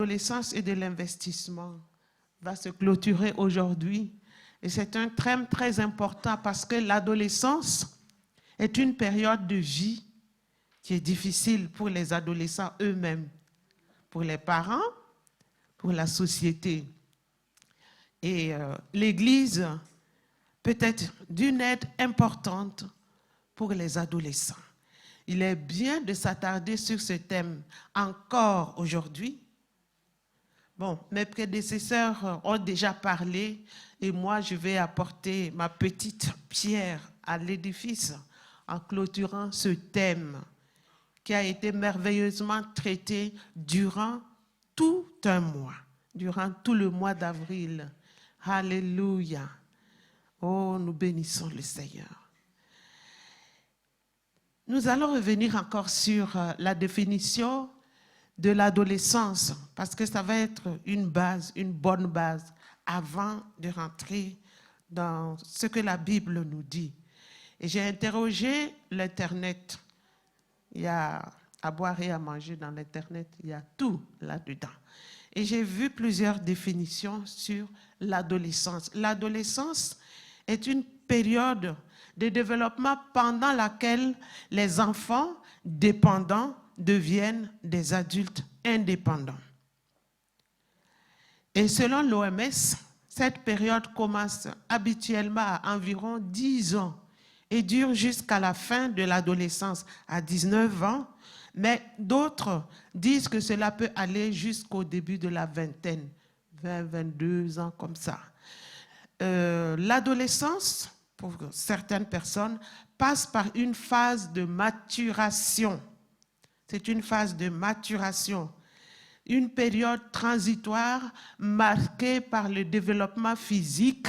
L'adolescence et de l'investissement va se clôturer aujourd'hui. Et c'est un thème très important parce que l'adolescence est une période de vie qui est difficile pour les adolescents eux-mêmes, pour les parents, pour la société. Et l'Église peut être d'une aide importante pour les adolescents. Il est bien de s'attarder sur ce thème encore aujourd'hui. Bon, mes prédécesseurs ont déjà parlé et moi, je vais apporter ma petite pierre à l'édifice en clôturant ce thème qui a été merveilleusement traité durant tout un mois, durant tout le mois d'avril. Alléluia. Oh, nous bénissons le Seigneur. Nous allons revenir encore sur la définition de l'adolescence, parce que ça va être une base, une bonne base, avant de rentrer dans ce que la Bible nous dit. Et j'ai interrogé l'Internet. Il y a à boire et à manger dans l'Internet, il y a tout là-dedans. Et j'ai vu plusieurs définitions sur l'adolescence. L'adolescence est une période de développement pendant laquelle les enfants dépendants deviennent des adultes indépendants. Et selon l'OMS, cette période commence habituellement à environ 10 ans et dure jusqu'à la fin de l'adolescence, à 19 ans, mais d'autres disent que cela peut aller jusqu'au début de la vingtaine, 20, 22 ans comme ça. L'adolescence, pour certaines personnes, passe par une phase de maturation. C'est une phase de maturation, une période transitoire marquée par le développement physique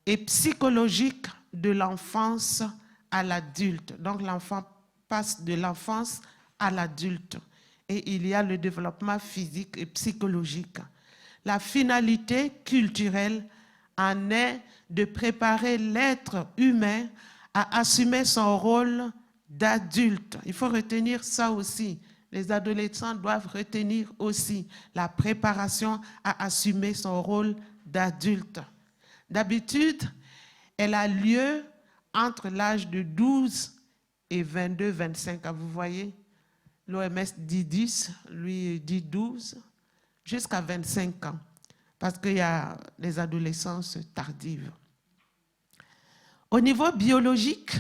et psychologique de l'enfance à l'adulte. Donc l'enfant passe de l'enfance à l'adulte et il y a le développement physique et psychologique. La finalité culturelle en est de préparer l'être humain à assumer son rôle d'adulte. Il faut retenir ça aussi. Les adolescents doivent retenir aussi la préparation à assumer son rôle d'adulte. D'habitude, elle a lieu entre l'âge de 12 et 22-25 ans. Vous voyez, l'OMS dit 10, lui dit 12, jusqu'à 25 ans, parce qu'il y a les adolescences tardives. Au niveau biologique,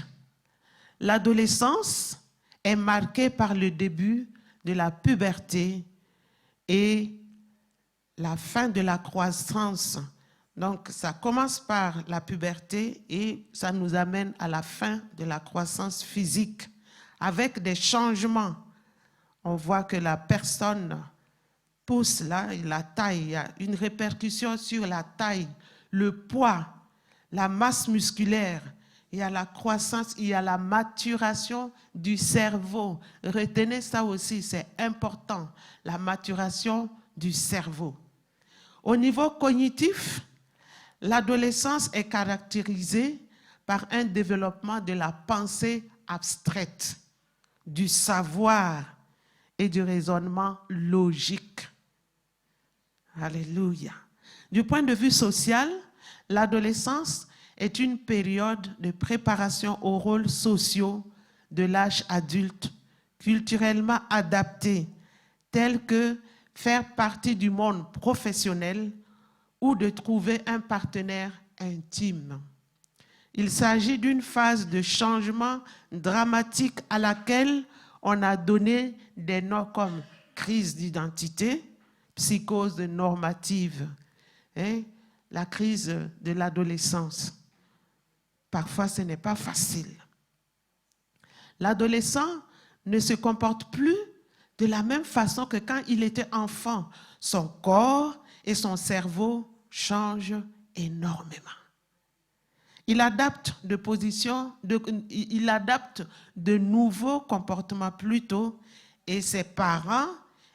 l'adolescence est marquée par le début de la puberté et la fin de la croissance. Donc, ça commence par la puberté et ça nous amène à la fin de la croissance physique avec des changements. On voit que la personne pousse là, la taille, il y a une répercussion sur la taille, le poids, la masse musculaire. Il y a la croissance, il y a la maturation du cerveau. Retenez ça aussi, c'est important, la maturation du cerveau. Au niveau cognitif, l'adolescence est caractérisée par un développement de la pensée abstraite, du savoir et du raisonnement logique. Alléluia. Du point de vue social, l'adolescence est une période de préparation aux rôles sociaux de l'âge adulte, culturellement adaptés, tels que faire partie du monde professionnel ou de trouver un partenaire intime. Il s'agit d'une phase de changement dramatique à laquelle on a donné des noms comme crise d'identité, psychose normative, la crise de l'adolescence. Parfois, ce n'est pas facile. L'adolescent ne se comporte plus de la même façon que quand il était enfant. Son corps et son cerveau changent énormément. Il adapte il adapte de nouveaux comportements plutôt, et ses parents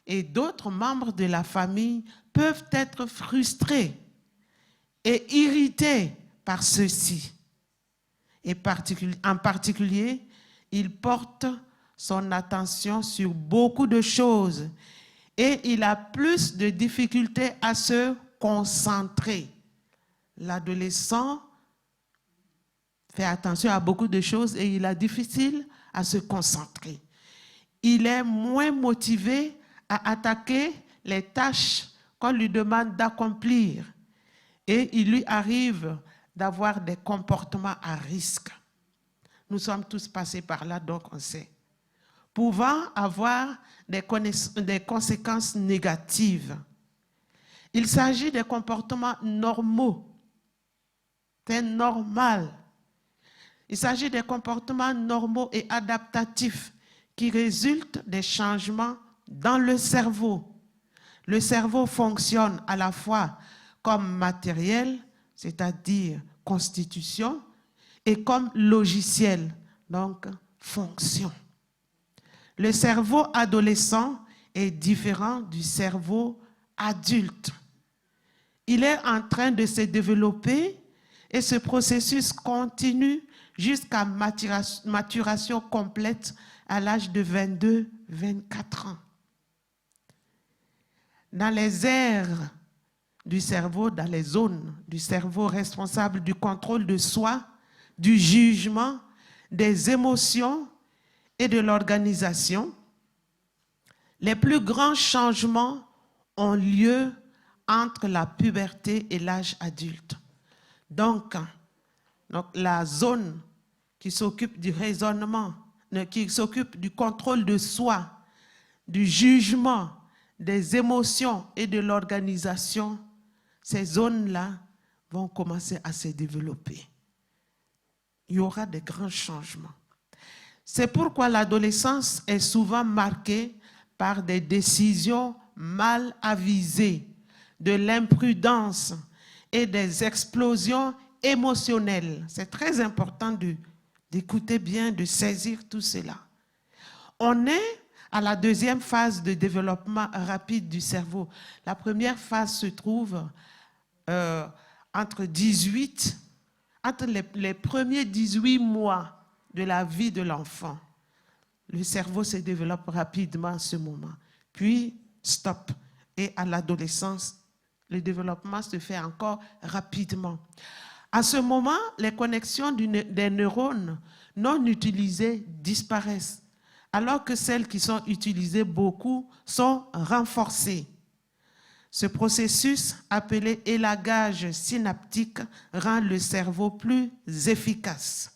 et d'autres membres de la famille peuvent être frustrés et irrités par ceux-ci. Et en particulier, il porte son attention sur beaucoup de choses et il a plus de difficultés à se concentrer. L'adolescent fait attention à beaucoup de choses et il a difficile à se concentrer. Il est moins motivé à attaquer les tâches qu'on lui demande d'accomplir et il lui arrive d'avoir des comportements à risque. Nous sommes tous passés par là, donc on sait. Pouvant avoir des conséquences négatives. Il s'agit des comportements normaux. C'est normal. Il s'agit des comportements normaux et adaptatifs qui résultent des changements dans le cerveau. Le cerveau fonctionne à la fois comme matériel, c'est-à-dire constitution, et comme logiciel, donc fonction. Le cerveau adolescent est différent du cerveau adulte. Il est en train de se développer et ce processus continue jusqu'à maturation complète à l'âge de 22-24 ans. Dans les aires du cerveau, dans les zones du cerveau responsables du contrôle de soi, du jugement, des émotions et de l'organisation, les plus grands changements ont lieu entre la puberté et l'âge adulte. Donc, la zone qui s'occupe du raisonnement, qui s'occupe du contrôle de soi, du jugement, des émotions et de l'organisation, ces zones-là vont commencer à se développer. Il y aura des grands changements. C'est pourquoi l'adolescence est souvent marquée par des décisions mal avisées, de l'imprudence et des explosions émotionnelles. C'est très important d'écouter bien, de saisir tout cela. On est à la deuxième phase de développement rapide du cerveau. La première phase se trouve entre les premiers 18 mois de la vie de l'enfant. Le cerveau se développe rapidement à ce moment. Puis, stop. Et à l'adolescence, le développement se fait encore rapidement. À ce moment, les connexions des neurones non utilisées disparaissent, alors que celles qui sont utilisées beaucoup sont renforcées. Ce processus, appelé élagage synaptique, rend le cerveau plus efficace.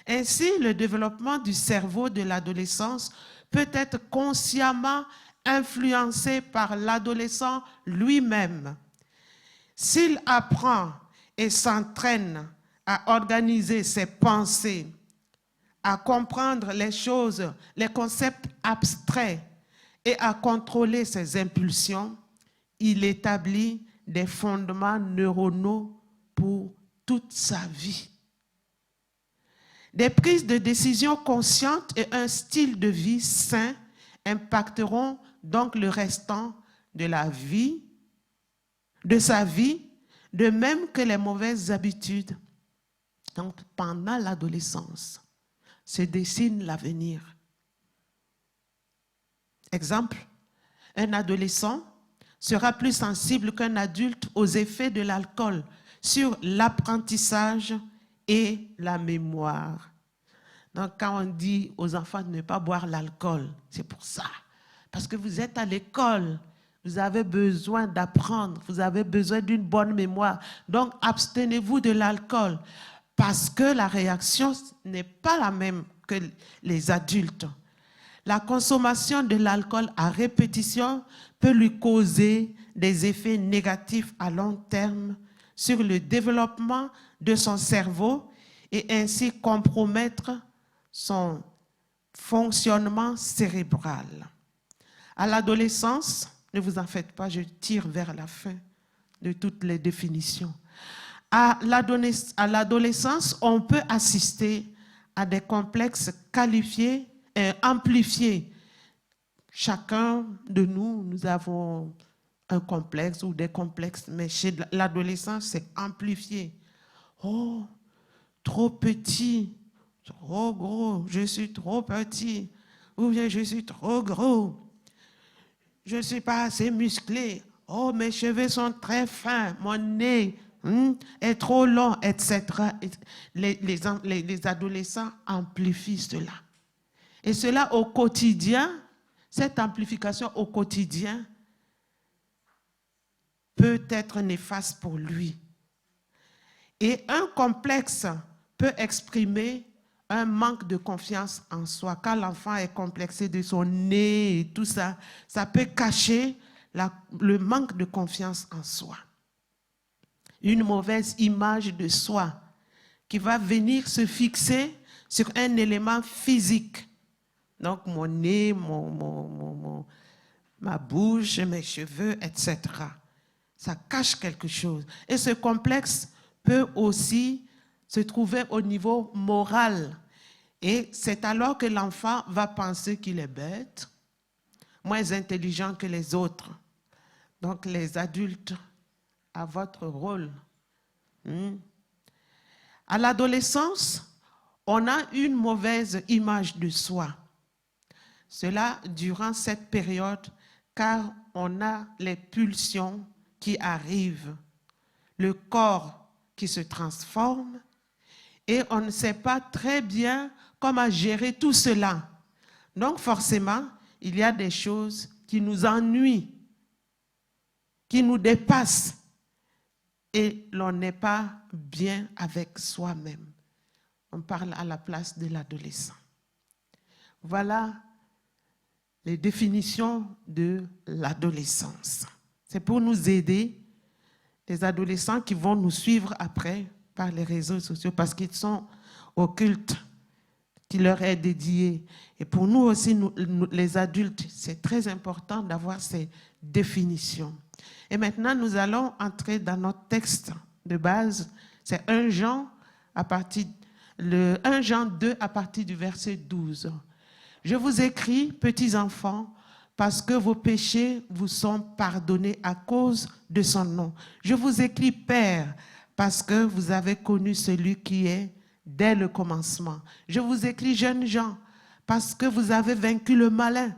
Ainsi, le développement du cerveau de l'adolescence peut être consciemment influencé par l'adolescent lui-même. S'il apprend et s'entraîne à organiser ses pensées, à comprendre les choses, les concepts abstraits et à contrôler ses impulsions, il établit des fondements neuronaux pour toute sa vie. Des prises de décision conscientes et un style de vie sain impacteront donc le restant de sa vie, de même que les mauvaises habitudes. Donc, pendant l'adolescence, se dessine l'avenir. Exemple, un adolescent sera plus sensible qu'un adulte aux effets de l'alcool sur l'apprentissage et la mémoire. Donc, quand on dit aux enfants de ne pas boire l'alcool, c'est pour ça. Parce que vous êtes à l'école, vous avez besoin d'apprendre, vous avez besoin d'une bonne mémoire. Donc, abstenez-vous de l'alcool parce que la réaction n'est pas la même que les adultes. La consommation de l'alcool à répétition peut lui causer des effets négatifs à long terme sur le développement de son cerveau et ainsi compromettre son fonctionnement cérébral. À l'adolescence, ne vous en faites pas, je tire vers la fin de toutes les définitions. À l'adolescence, on peut assister à des complexes qualifiés et amplifiés. Chacun de nous, nous avons un complexe ou des complexes, mais chez l'adolescence, c'est amplifié. Oh, trop petit, trop gros, je suis trop petit, ou bien je suis trop gros. je ne suis pas assez musclé. Oh, mes cheveux sont très fins, mon nez est trop long, etc. Les adolescents amplifient cela. Et cela au quotidien, cette amplification au quotidien peut être néfaste pour lui. Et un complexe peut exprimer un manque de confiance en soi. Quand l'enfant est complexé de son nez et tout ça, ça peut cacher le manque de confiance en soi. Une mauvaise image de soi qui va venir se fixer sur un élément physique. Donc mon nez, ma bouche, mes cheveux, etc. Ça cache quelque chose. Et ce complexe peut aussi se trouver au niveau moral. Et c'est alors que l'enfant va penser qu'il est bête, moins intelligent que les autres. Donc les adultes, à votre rôle. À l'adolescence, on a une mauvaise image de soi. Cela durant cette période, car on a les pulsions qui arrivent, le corps qui se transforme, et on ne sait pas très bien comment gérer tout cela. Donc forcément, il y a des choses qui nous ennuient, qui nous dépassent, et l'on n'est pas bien avec soi-même. On parle à la place de l'adolescent. Voilà les définitions de l'adolescence. C'est pour nous aider, les adolescents qui vont nous suivre après par les réseaux sociaux, parce qu'ils sont au culte qui leur est dédié. Et pour nous aussi, les adultes, c'est très important d'avoir ces définitions. Et maintenant, nous allons entrer dans notre texte de base. C'est 1 Jean 2 à partir du verset 12. Je vous écris, petits enfants, parce que vos péchés vous sont pardonnés à cause de son nom. Je vous écris, Père, parce que vous avez connu celui qui est dès le commencement. Je vous écris, jeunes gens, parce que vous avez vaincu le malin.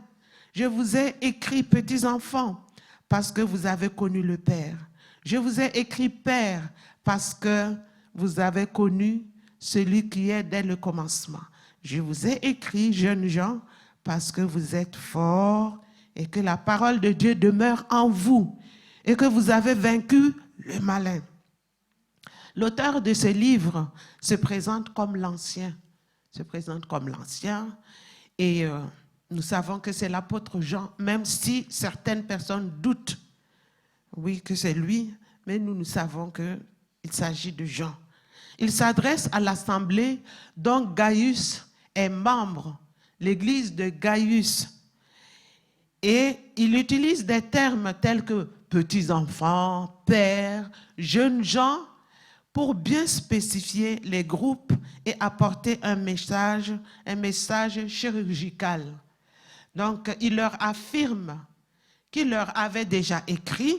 Je vous ai écrit, petits enfants, parce que vous avez connu le Père. Je vous ai écrit, Père, parce que vous avez connu celui qui est dès le commencement. Je vous ai écrit, jeunes gens, parce que vous êtes forts et que la parole de Dieu demeure en vous et que vous avez vaincu le malin. L'auteur de ce livre se présente comme l'Ancien. Et nous savons que c'est l'apôtre Jean, même si certaines personnes doutent, oui, que c'est lui, mais nous savons qu'il s'agit de Jean. Il s'adresse à l'assemblée dont Gaius est membre, l'église de Gaius. Et il utilise des termes tels que petits enfants, pères, jeunes gens, pour bien spécifier les groupes et apporter un message chirurgical. Donc, il leur affirme qu'il leur avait déjà écrit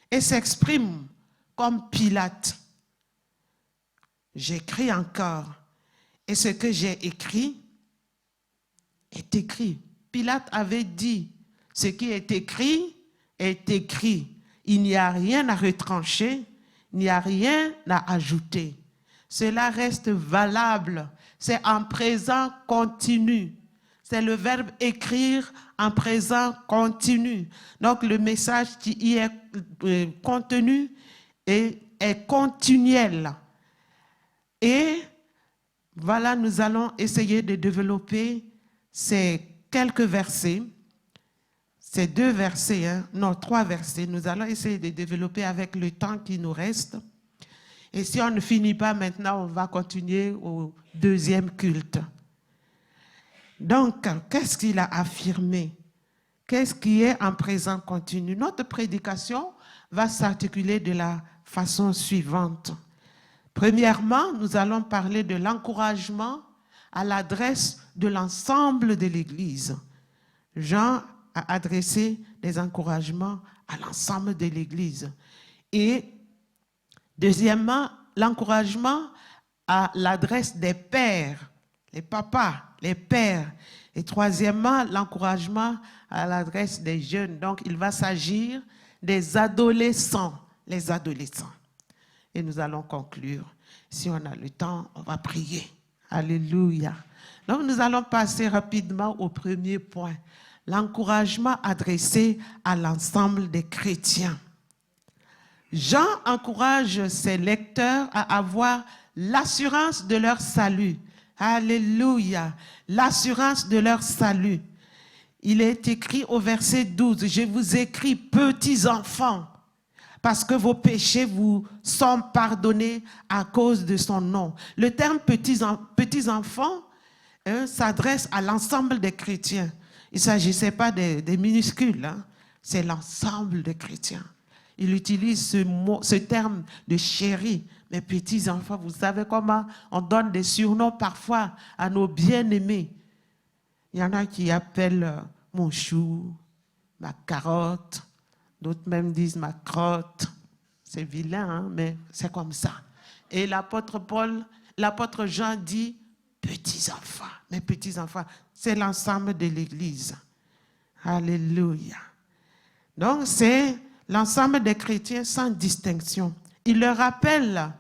et s'exprime comme Pilate. J'écris encore. Et ce que j'ai écrit est écrit. Pilate avait dit, ce qui est écrit est écrit. Il n'y a rien à retrancher, il n'y a rien à ajouter. Cela reste valable. C'est en présent continu. C'est le verbe écrire en présent continu. Donc le message qui y est contenu est continuel. Et voilà, nous allons essayer de développer ces quelques versets, ces 2 versets, non, 3 versets. Nous allons essayer de développer avec le temps qui nous reste. Et si on ne finit pas maintenant, on va continuer au 2e culte. Donc, qu'est-ce qu'il a affirmé? Qu'est-ce qui est en présent continu? Notre prédication va s'articuler de la façon suivante. Premièrement, nous allons parler de l'encouragement à l'adresse de l'ensemble de l'Église. Jean a adressé des encouragements à l'ensemble de l'Église. Et deuxièmement, l'encouragement à l'adresse des pères, les papas, les pères. Et troisièmement, l'encouragement à l'adresse des jeunes. Donc, il va s'agir des adolescents, les adolescents. Et nous allons conclure. Si on a le temps, on va prier. Alléluia. Donc, nous allons passer rapidement au premier point. L'encouragement adressé à l'ensemble des chrétiens. Jean encourage ses lecteurs à avoir l'assurance de leur salut. Alléluia. L'assurance de leur salut. Il est écrit au verset 12, « Je vous écris, petits enfants, parce que vos péchés vous sont pardonnés à cause de son nom. » Le terme petits enfants s'adresse à l'ensemble des chrétiens. Il ne s'agissait pas des minuscules, hein. C'est l'ensemble des chrétiens. Il utilise ce terme de chéri. Mes petits enfants, vous savez comment on donne des surnoms parfois à nos bien-aimés. Il y en a qui appellent mon chou, ma carotte, d'autres même disent ma crotte. C'est vilain, hein, mais c'est comme ça. Et l'apôtre Jean dit petits enfants, mes petits enfants. C'est l'ensemble de l'Église. Alléluia. Donc c'est l'ensemble des chrétiens sans distinction. Il leur rappelle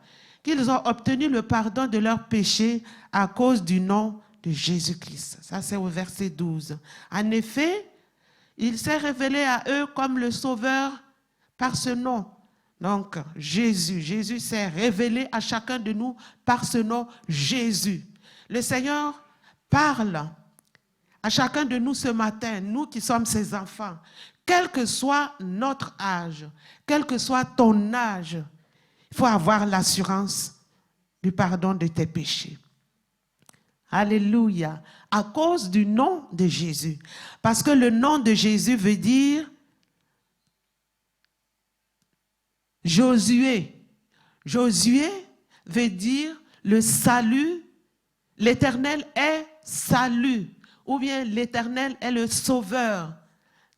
qu'ils ont obtenu le pardon de leurs péchés à cause du nom de Jésus-Christ. Ça, c'est au verset 12. En effet, il s'est révélé à eux comme le Sauveur par ce nom. Donc, Jésus s'est révélé à chacun de nous par ce nom, Jésus. Le Seigneur parle à chacun de nous ce matin, nous qui sommes ses enfants. Quel que soit notre âge, quel que soit ton âge, il faut avoir l'assurance du pardon de tes péchés. Alléluia. À cause du nom de Jésus. Parce que le nom de Jésus veut dire Josué. Josué veut dire le salut. L'Éternel est salut. Ou bien l'Éternel est le sauveur.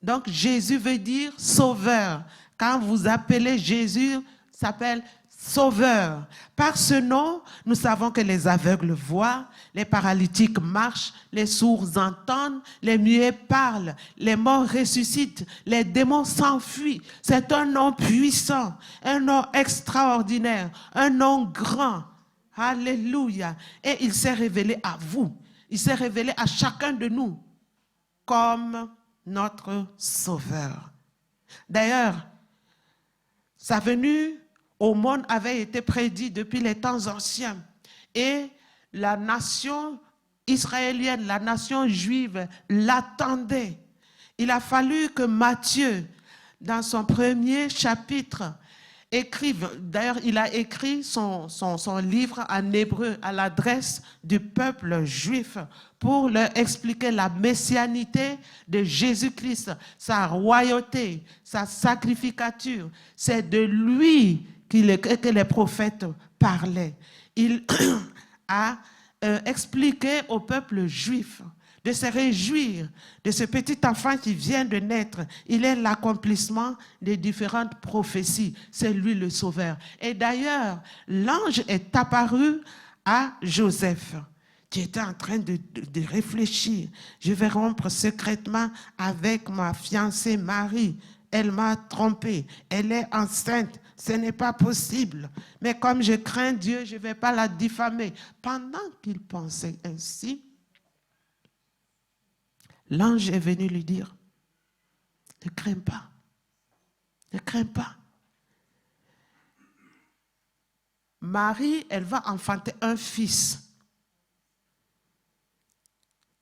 Donc Jésus veut dire sauveur. Quand vous appelez Jésus, ça s'appelle Sauveur. Par ce nom, nous savons que les aveugles voient, les paralytiques marchent, les sourds entendent, les muets parlent, les morts ressuscitent, les démons s'enfuient. C'est un nom puissant, un nom extraordinaire, un nom grand. Alléluia. Et il s'est révélé à vous. Il s'est révélé à chacun de nous comme notre Sauveur. D'ailleurs, sa venue au monde avait été prédit depuis les temps anciens. Et la nation israélienne, la nation juive l'attendait. Il a fallu que Matthieu, dans son premier chapitre, écrive, d'ailleurs il a écrit son livre en hébreu à l'adresse du peuple juif pour leur expliquer la messianité de Jésus-Christ, sa royauté, sa sacrificature. C'est de lui que les prophètes parlaient. Il a expliqué au peuple juif de se réjouir de ce petit enfant qui vient de naître. Il est l'accomplissement des différentes prophéties. C'est lui le Sauveur. Et d'ailleurs, l'ange est apparu à Joseph, qui était en train de réfléchir. Je vais rompre secrètement avec ma fiancée Marie. Elle m'a trompé. Elle est enceinte. Ce n'est pas possible. Mais comme je crains Dieu, je ne vais pas la diffamer. Pendant qu'il pensait ainsi, l'ange est venu lui dire, ne crains pas, ne crains pas. Marie, elle va enfanter un fils.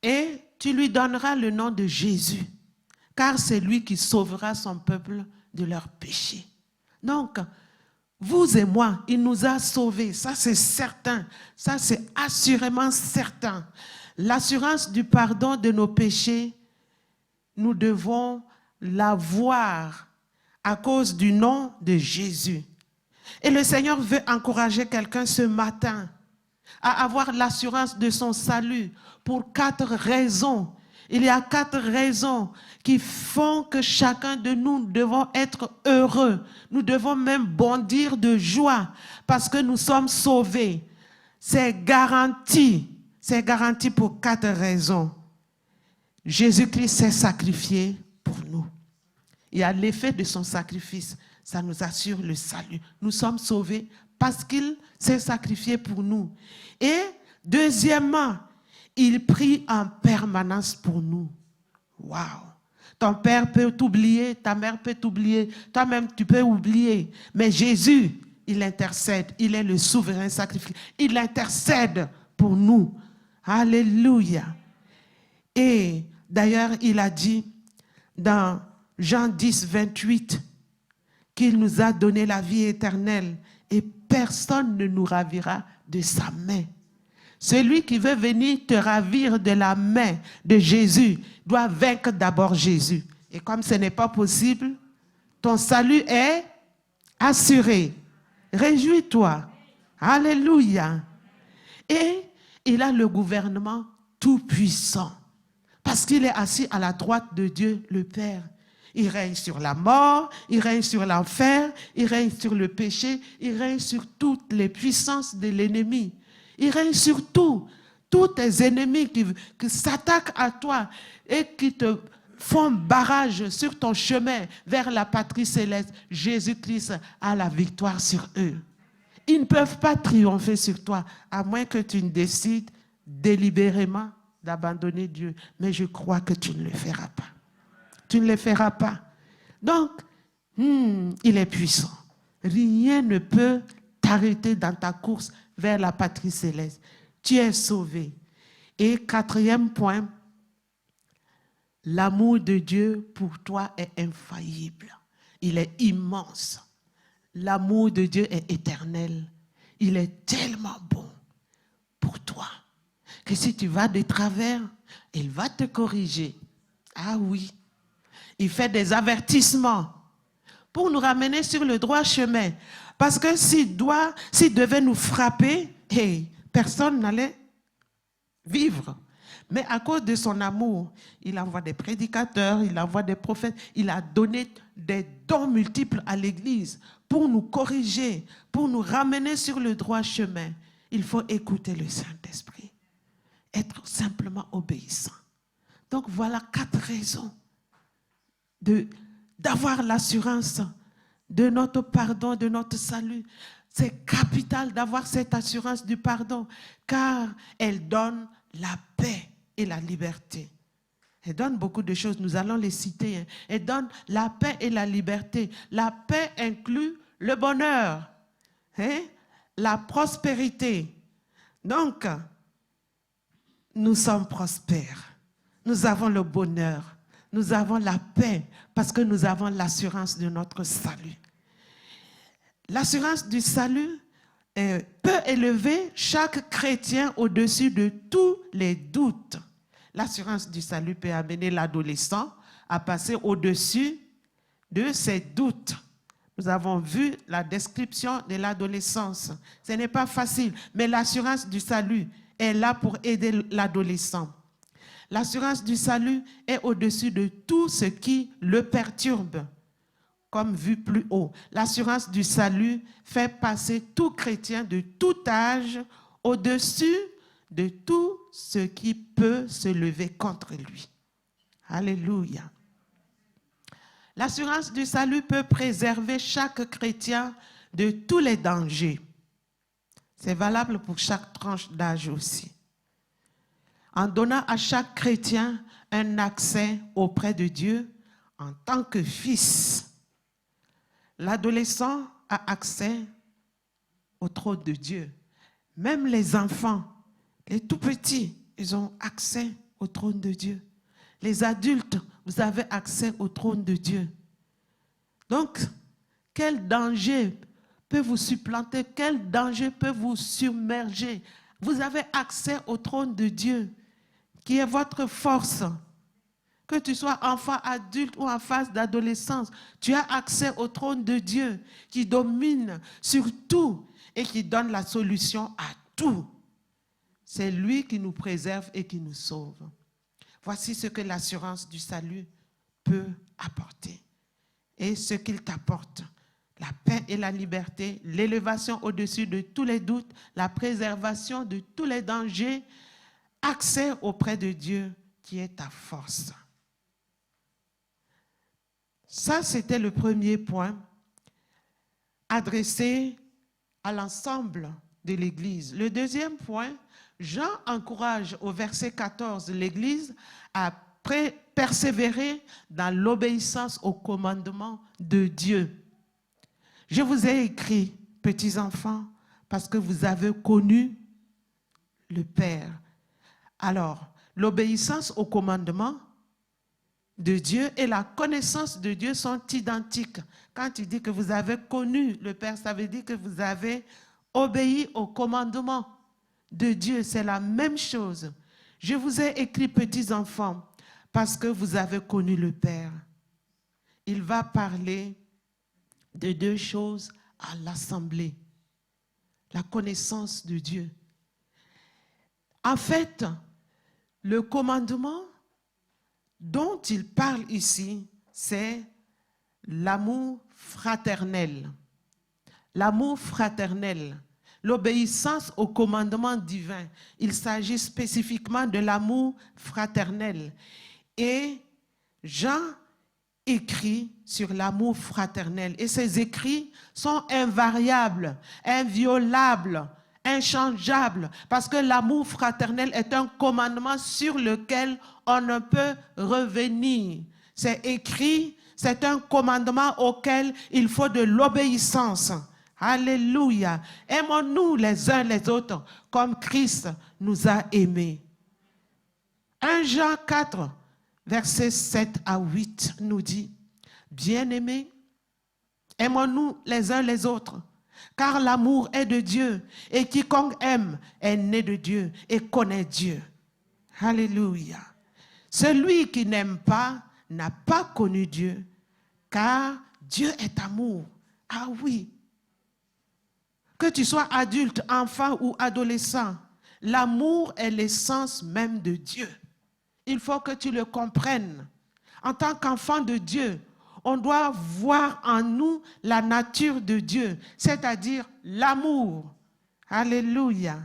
Et tu lui donneras le nom de Jésus, car c'est lui qui sauvera son peuple de leurs péchés. Donc, vous et moi, il nous a sauvés. Ça, c'est certain. Ça, c'est assurément certain. L'assurance du pardon de nos péchés, nous devons l'avoir à cause du nom de Jésus. Et le Seigneur veut encourager quelqu'un ce matin à avoir l'assurance de son salut pour 4 raisons. Il y a 4 raisons qui font que chacun de nous devons être heureux. Nous devons même bondir de joie parce que nous sommes sauvés. C'est garanti. C'est garanti pour 4 raisons. Jésus-Christ s'est sacrifié pour nous. Et à l'effet de son sacrifice, ça nous assure le salut. Nous sommes sauvés parce qu'il s'est sacrifié pour nous. Et deuxièmement, il prie en permanence pour nous. Waouh! Ton père peut t'oublier, ta mère peut t'oublier, toi-même tu peux oublier. Mais Jésus, il intercède, il est le souverain sacrificateur. Il intercède pour nous. Alléluia. Et d'ailleurs, il a dit dans Jean 10, 28, qu'il nous a donné la vie éternelle et personne ne nous ravira de sa main. Celui qui veut venir te ravir de la main de Jésus doit vaincre d'abord Jésus. Et comme ce n'est pas possible, ton salut est assuré. Réjouis-toi. Alléluia. Et il a le gouvernement tout-puissant. Parce qu'il est assis à la droite de Dieu, le Père. Il règne sur la mort, il règne sur l'enfer, il règne sur le péché, il règne sur toutes les puissances de l'ennemi. Il règne sur tout. Tous tes ennemis qui s'attaquent à toi et qui te font barrage sur ton chemin vers la patrie céleste, Jésus-Christ a la victoire sur eux. Ils ne peuvent pas triompher sur toi, à moins que tu ne décides délibérément d'abandonner Dieu. Mais je crois que tu ne le feras pas. Tu ne le feras pas. Donc, il est puissant. Rien ne peut t'arrêter dans ta course vers la patrie céleste. Tu es sauvé. Et 4e point, l'amour de Dieu pour toi est infaillible. Il est immense. L'amour de Dieu est éternel. Il est tellement bon pour toi que si tu vas de travers, il va te corriger. Ah oui. Il fait des avertissements pour nous ramener sur le droit chemin. Parce que s'il devait nous frapper, personne n'allait vivre. Mais à cause de son amour, il envoie des prédicateurs, il envoie des prophètes, il a donné des dons multiples à l'Église pour nous corriger, pour nous ramener sur le droit chemin. Il faut écouter le Saint-Esprit, être simplement obéissant. Donc voilà 4 raisons d'avoir l'assurance de notre pardon, de notre salut. C'est capital d'avoir cette assurance du pardon, car elle donne la paix et la liberté. Elle donne beaucoup de choses, nous allons les citer. Elle donne la paix et la liberté. La paix inclut le bonheur, la prospérité. Donc, nous sommes prospères. Nous avons le bonheur. Nous avons la paix parce que nous avons l'assurance de notre salut. L'assurance du salut peut élever chaque chrétien au-dessus de tous les doutes. L'assurance du salut peut amener l'adolescent à passer au-dessus de ses doutes. Nous avons vu la description de l'adolescence. Ce n'est pas facile, mais l'assurance du salut est là pour aider l'adolescent. L'assurance du salut est au-dessus de tout ce qui le perturbe, comme vu plus haut. L'assurance du salut fait passer tout chrétien de tout âge au-dessus de tout ce qui peut se lever contre lui. Alléluia. L'assurance du salut peut préserver chaque chrétien de tous les dangers. C'est valable pour chaque tranche d'âge aussi. En donnant à chaque chrétien un accès auprès de Dieu en tant que fils. L'adolescent a accès au trône de Dieu. Même les enfants, les tout petits, ils ont accès au trône de Dieu. Les adultes, vous avez accès au trône de Dieu. Donc, quel danger peut vous supplanter? Quel danger peut vous submerger? Vous avez accès au trône de Dieu, qui est votre force. Que tu sois enfant, adulte ou en phase d'adolescence, tu as accès au trône de Dieu qui domine sur tout et qui donne la solution à tout. C'est lui qui nous préserve et qui nous sauve. Voici ce que l'assurance du salut peut apporter. Et ce qu'il t'apporte: la paix et la liberté, l'élévation au-dessus de tous les doutes, la préservation de tous les dangers, accès auprès de Dieu qui est ta force. Ça, c'était le premier point adressé à l'ensemble de l'Église. Le deuxième point, Jean encourage au verset 14 l'Église à persévérer dans l'obéissance au commandement de Dieu. Je vous ai écrit, petits enfants, parce que vous avez connu le Père. Alors, l'obéissance au commandement de Dieu et la connaissance de Dieu sont identiques. Quand tu dis que vous avez connu le Père, ça veut dire que vous avez obéi au commandement de Dieu. C'est la même chose. Je vous ai écrit, petits enfants, parce que vous avez connu le Père. Il va parler de deux choses à l'assemblée. La connaissance de Dieu. En fait, le commandement dont il parle ici, c'est l'amour fraternel. L'amour fraternel, l'obéissance au commandement divin. Il s'agit spécifiquement de l'amour fraternel. Et Jean écrit sur l'amour fraternel. Et ces écrits sont invariables, inviolables, inchangeables, parce que l'amour fraternel est un commandement sur lequel on ne peut revenir. C'est écrit, c'est un commandement auquel il faut de l'obéissance. Alléluia. Aimons-nous les uns les autres comme Christ nous a aimés. 1 Jean 4, versets 7 à 8 nous dit, « Bien-aimés, aimons-nous les uns les autres, car l'amour est de Dieu, et quiconque aime est né de Dieu et connaît Dieu. » Alléluia. Celui qui n'aime pas n'a pas connu Dieu, car Dieu est amour. Ah oui. Que tu sois adulte, enfant ou adolescent, l'amour est l'essence même de Dieu. Il faut que tu le comprennes. En tant qu'enfant de Dieu, on doit voir en nous la nature de Dieu, c'est-à-dire l'amour. Alléluia.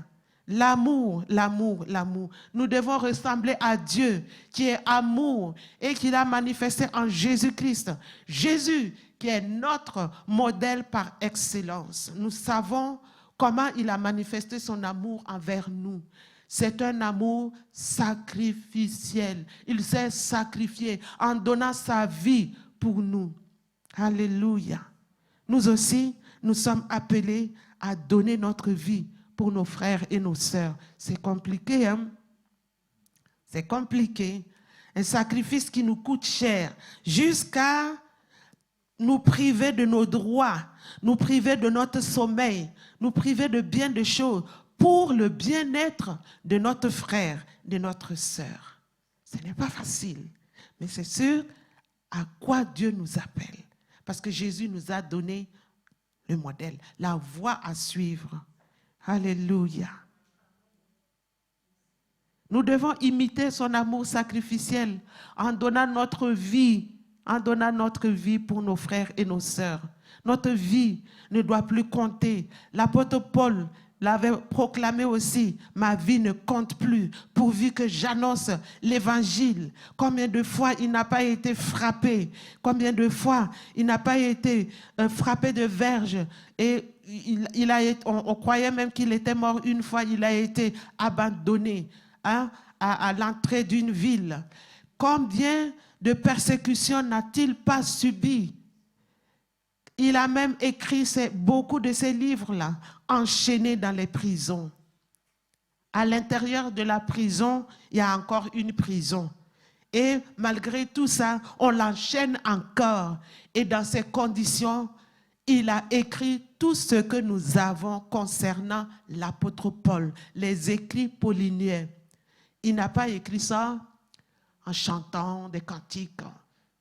L'amour, l'amour, l'amour. Nous devons ressembler à Dieu qui est amour et qui l'a manifesté en Jésus-Christ. Jésus qui est notre modèle par excellence. Nous savons comment il a manifesté son amour envers nous. C'est un amour sacrificiel. Il s'est sacrifié en donnant sa vie pour nous. Alléluia. Nous aussi, nous sommes appelés à donner notre vie pour nos frères et nos sœurs. C'est compliqué, hein? C'est compliqué. Un sacrifice qui nous coûte cher jusqu'à nous priver de nos droits, nous priver de notre sommeil, nous priver de bien des choses pour le bien-être de notre frère, de notre sœur. Ce n'est pas facile, mais c'est sûr à quoi Dieu nous appelle. Parce que Jésus nous a donné le modèle, la voie à suivre. Alléluia. Nous devons imiter son amour sacrificiel en donnant notre vie, pour nos frères et nos sœurs. Notre vie ne doit plus compter. L'apôtre Paul l'avait proclamé aussi, ma vie ne compte plus, pourvu que j'annonce l'évangile. Combien de fois il n'a pas été frappé, combien de fois il n'a pas été frappé de verge, et on croyait même qu'il était mort une fois, il a été abandonné à l'entrée d'une ville. Combien de persécutions n'a-t-il pas subi? Il a même écrit beaucoup de ces livres-là, enchaînés dans les prisons. À l'intérieur de la prison, il y a encore une prison. Et malgré tout ça, on l'enchaîne encore. Et dans ces conditions, il a écrit tout ce que nous avons concernant l'apôtre Paul, les écrits pauliniens. Il n'a pas écrit ça en chantant des cantiques,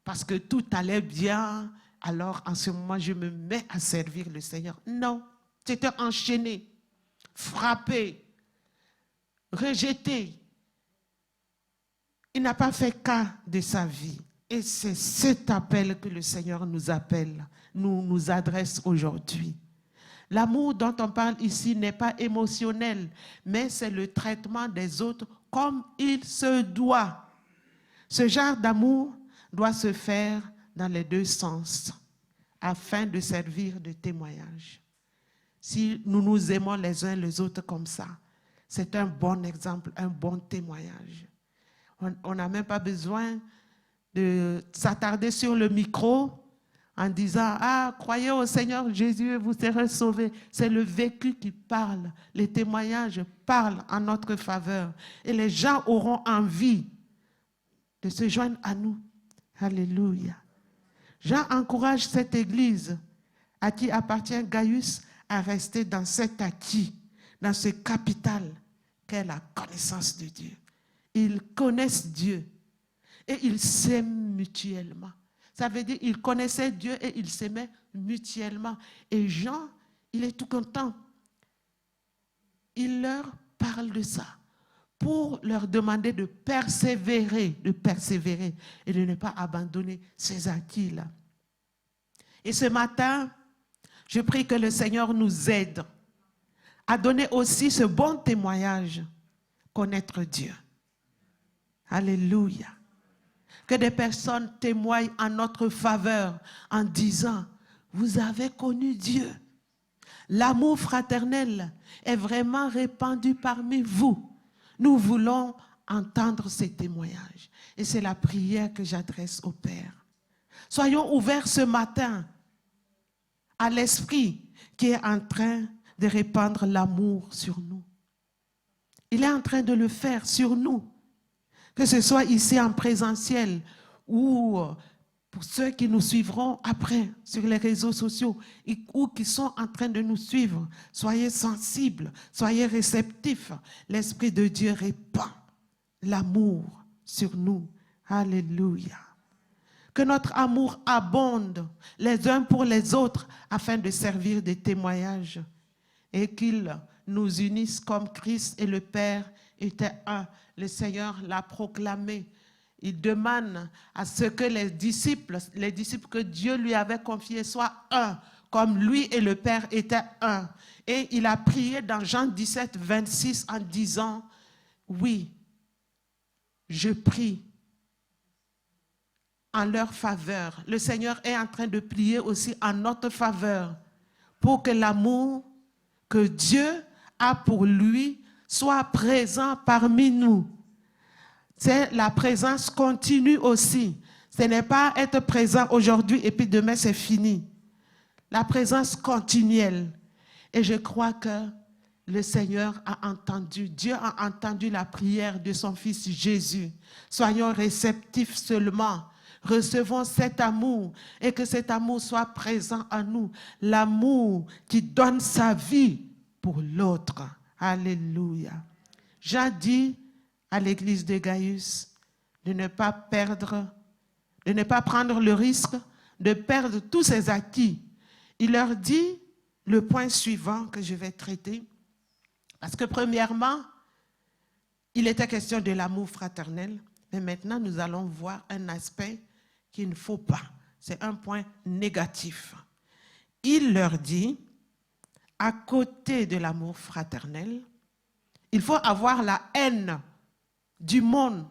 parce que tout allait bien, alors en ce moment je me mets à servir le Seigneur. Non, c'était enchaîné, frappé, rejeté. Il n'a pas fait cas de sa vie. Et c'est cet appel que le Seigneur nous appelle, nous adresse aujourd'hui. L'amour dont on parle ici n'est pas émotionnel, mais c'est le traitement des autres comme il se doit. Ce genre d'amour doit se faire dans les deux sens, afin de servir de témoignage. Si nous nous aimons les uns les autres comme ça, c'est un bon exemple, un bon témoignage. On n'a même pas besoin de s'attarder sur le micro en disant « Ah, croyez au Seigneur Jésus et vous serez sauvés ». C'est le vécu qui parle. Les témoignages parlent en notre faveur. Et les gens auront envie de se joindre à nous. Alléluia. Jean encourage cette église à qui appartient Gaius à rester dans cet acquis, dans ce capital qu'est la connaissance de Dieu. Ils connaissent Dieu et ils s'aiment mutuellement. Ça veut dire qu'ils connaissaient Dieu et ils s'aimaient mutuellement. Et Jean, il est tout content. Il leur parle de ça pour leur demander de persévérer et de ne pas abandonner ces acquis-là. Et ce matin, je prie que le Seigneur nous aide à donner aussi ce bon témoignage, connaître Dieu. Alléluia. Que des personnes témoignent en notre faveur en disant, vous avez connu Dieu. L'amour fraternel est vraiment répandu parmi vous. Nous voulons entendre ces témoignages. Et c'est la prière que j'adresse au Père. Soyons ouverts ce matin à l'Esprit qui est en train de répandre l'amour sur nous. Il est en train de le faire sur nous. Que ce soit ici en présentiel ou pour ceux qui nous suivront après sur les réseaux sociaux ou qui sont en train de nous suivre, soyez sensibles, soyez réceptifs. L'Esprit de Dieu répand l'amour sur nous. Alléluia. Que notre amour abonde les uns pour les autres afin de servir de témoignages et qu'il nous unisse comme Christ et le Père étaient un. Le Seigneur l'a proclamé. Il demande à ce que les disciples que Dieu lui avait confiés soient un, comme lui et le Père étaient un. Et il a prié dans Jean 17, 26 en disant, oui, je prie en leur faveur. Le Seigneur est en train de prier aussi en notre faveur pour que l'amour que Dieu a pour lui soit présent parmi nous. C'est la présence continue aussi. Ce n'est pas être présent aujourd'hui et puis demain c'est fini. La présence continuelle. Et je crois que le Seigneur a entendu, Dieu a entendu la prière de son Fils Jésus. Soyons réceptifs seulement. Recevons cet amour et que cet amour soit présent en nous. L'amour qui donne sa vie pour l'autre. Alléluia. Jean dit à l'église de Gaius de ne pas prendre le risque de perdre tous ses acquis. Il leur dit le point suivant que je vais traiter. Parce que premièrement, il était question de l'amour fraternel, mais maintenant nous allons voir un aspect qu'il ne faut pas. C'est un point négatif. Il leur dit, à côté de l'amour fraternel, il faut avoir la haine du monde,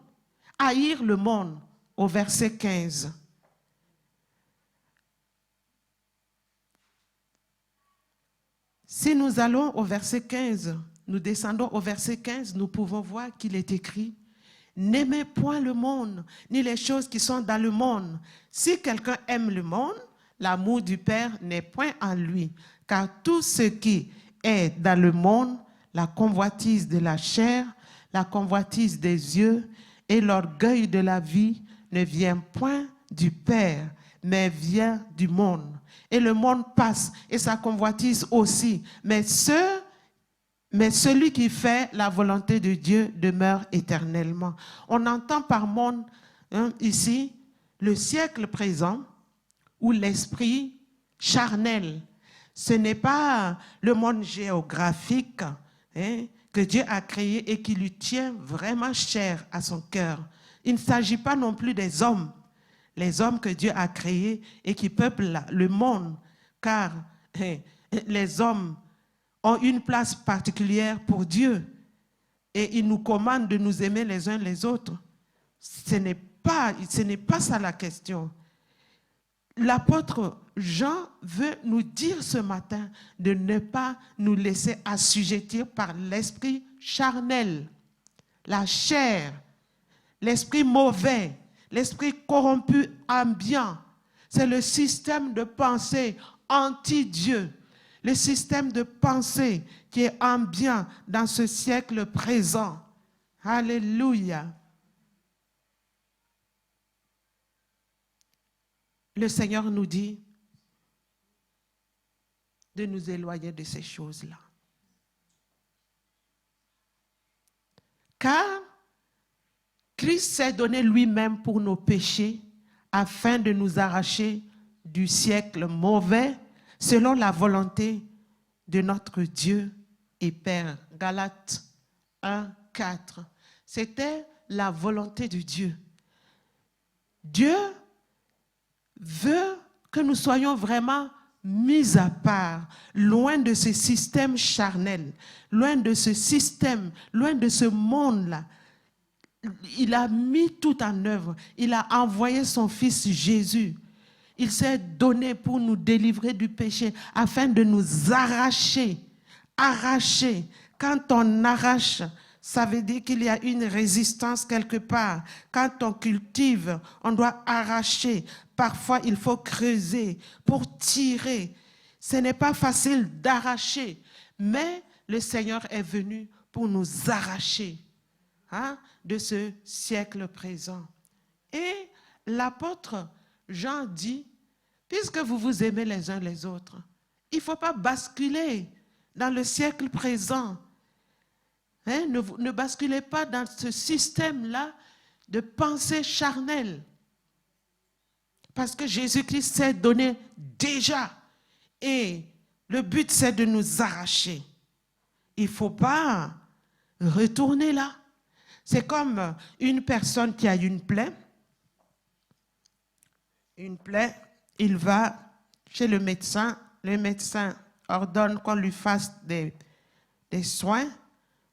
haïr le monde, au verset 15. Si nous allons au verset 15, nous descendons au verset 15, nous pouvons voir qu'il est écrit « N'aimez point le monde, ni les choses qui sont dans le monde. Si quelqu'un aime le monde, l'amour du Père n'est point en lui. Car tout ce qui est dans le monde, la convoitise de la chair, la convoitise des yeux et l'orgueil de la vie ne vient point du Père, mais vient du monde. Et le monde passe et sa convoitise aussi. Mais celui qui fait la volonté de Dieu demeure éternellement. » On entend par monde ici le siècle présent où l'esprit charnel, ce n'est pas le monde géographique que Dieu a créé et qui lui tient vraiment cher à son cœur. Il ne s'agit pas non plus des hommes, les hommes que Dieu a créés et qui peuplent le monde, car les hommes ont une place particulière pour Dieu et il nous commande de nous aimer les uns les autres. Ce n'est pas ça la question. L'apôtre Jean veut nous dire ce matin de ne pas nous laisser assujettir par l'esprit charnel, la chair, l'esprit mauvais, l'esprit corrompu, ambiant. C'est le système de pensée anti-Dieu, le système de pensée qui est ambiant dans ce siècle présent. Alléluia. Le Seigneur nous dit de nous éloigner de ces choses-là. Car Christ s'est donné lui-même pour nos péchés afin de nous arracher du siècle mauvais selon la volonté de notre Dieu et Père. Galates 1, 4. C'était la volonté de Dieu. Dieu veut que nous soyons vraiment mis à part, loin de ce système charnel, loin de ce système, loin de ce monde-là. Il a mis tout en œuvre. Il a envoyé son Fils Jésus. Il s'est donné pour nous délivrer du péché, afin de nous arracher. Arracher. Quand on arrache, ça veut dire qu'il y a une résistance quelque part. Quand on cultive, on doit arracher. Parfois, il faut creuser pour tirer. Ce n'est pas facile d'arracher, mais le Seigneur est venu pour nous arracher de ce siècle présent. Et l'apôtre Jean dit, puisque vous vous aimez les uns les autres, il ne faut pas basculer dans le siècle présent. Ne basculez pas dans ce système-là de pensée charnelle. Parce que Jésus-Christ s'est donné déjà. Et le but, c'est de nous arracher. Il ne faut pas retourner là. C'est comme une personne qui a une plaie. Une plaie, il va chez le médecin ordonne qu'on lui fasse des soins,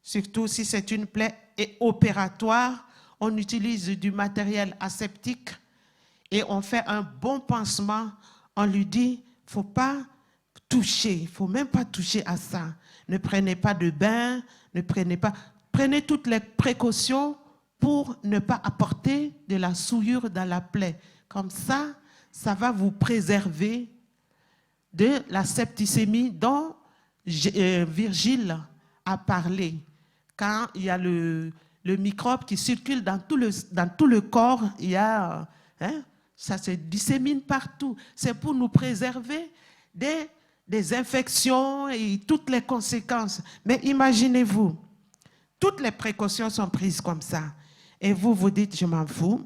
surtout si c'est une plaie opératoire. On utilise du matériel aseptique et on fait un bon pansement. On lui dit, il ne faut pas toucher, il ne faut même pas toucher à ça. Ne prenez pas de bain, prenez toutes les précautions pour ne pas apporter de la souillure dans la plaie. Comme ça, ça va vous préserver de la septicémie dont Virgile a parlé. Quand il y a le microbe qui circule dans tout le corps, il y a, ça se dissémine partout. C'est pour nous préserver des infections et toutes les conséquences. Mais imaginez-vous, toutes les précautions sont prises comme ça. Et vous vous dites, je m'en fous,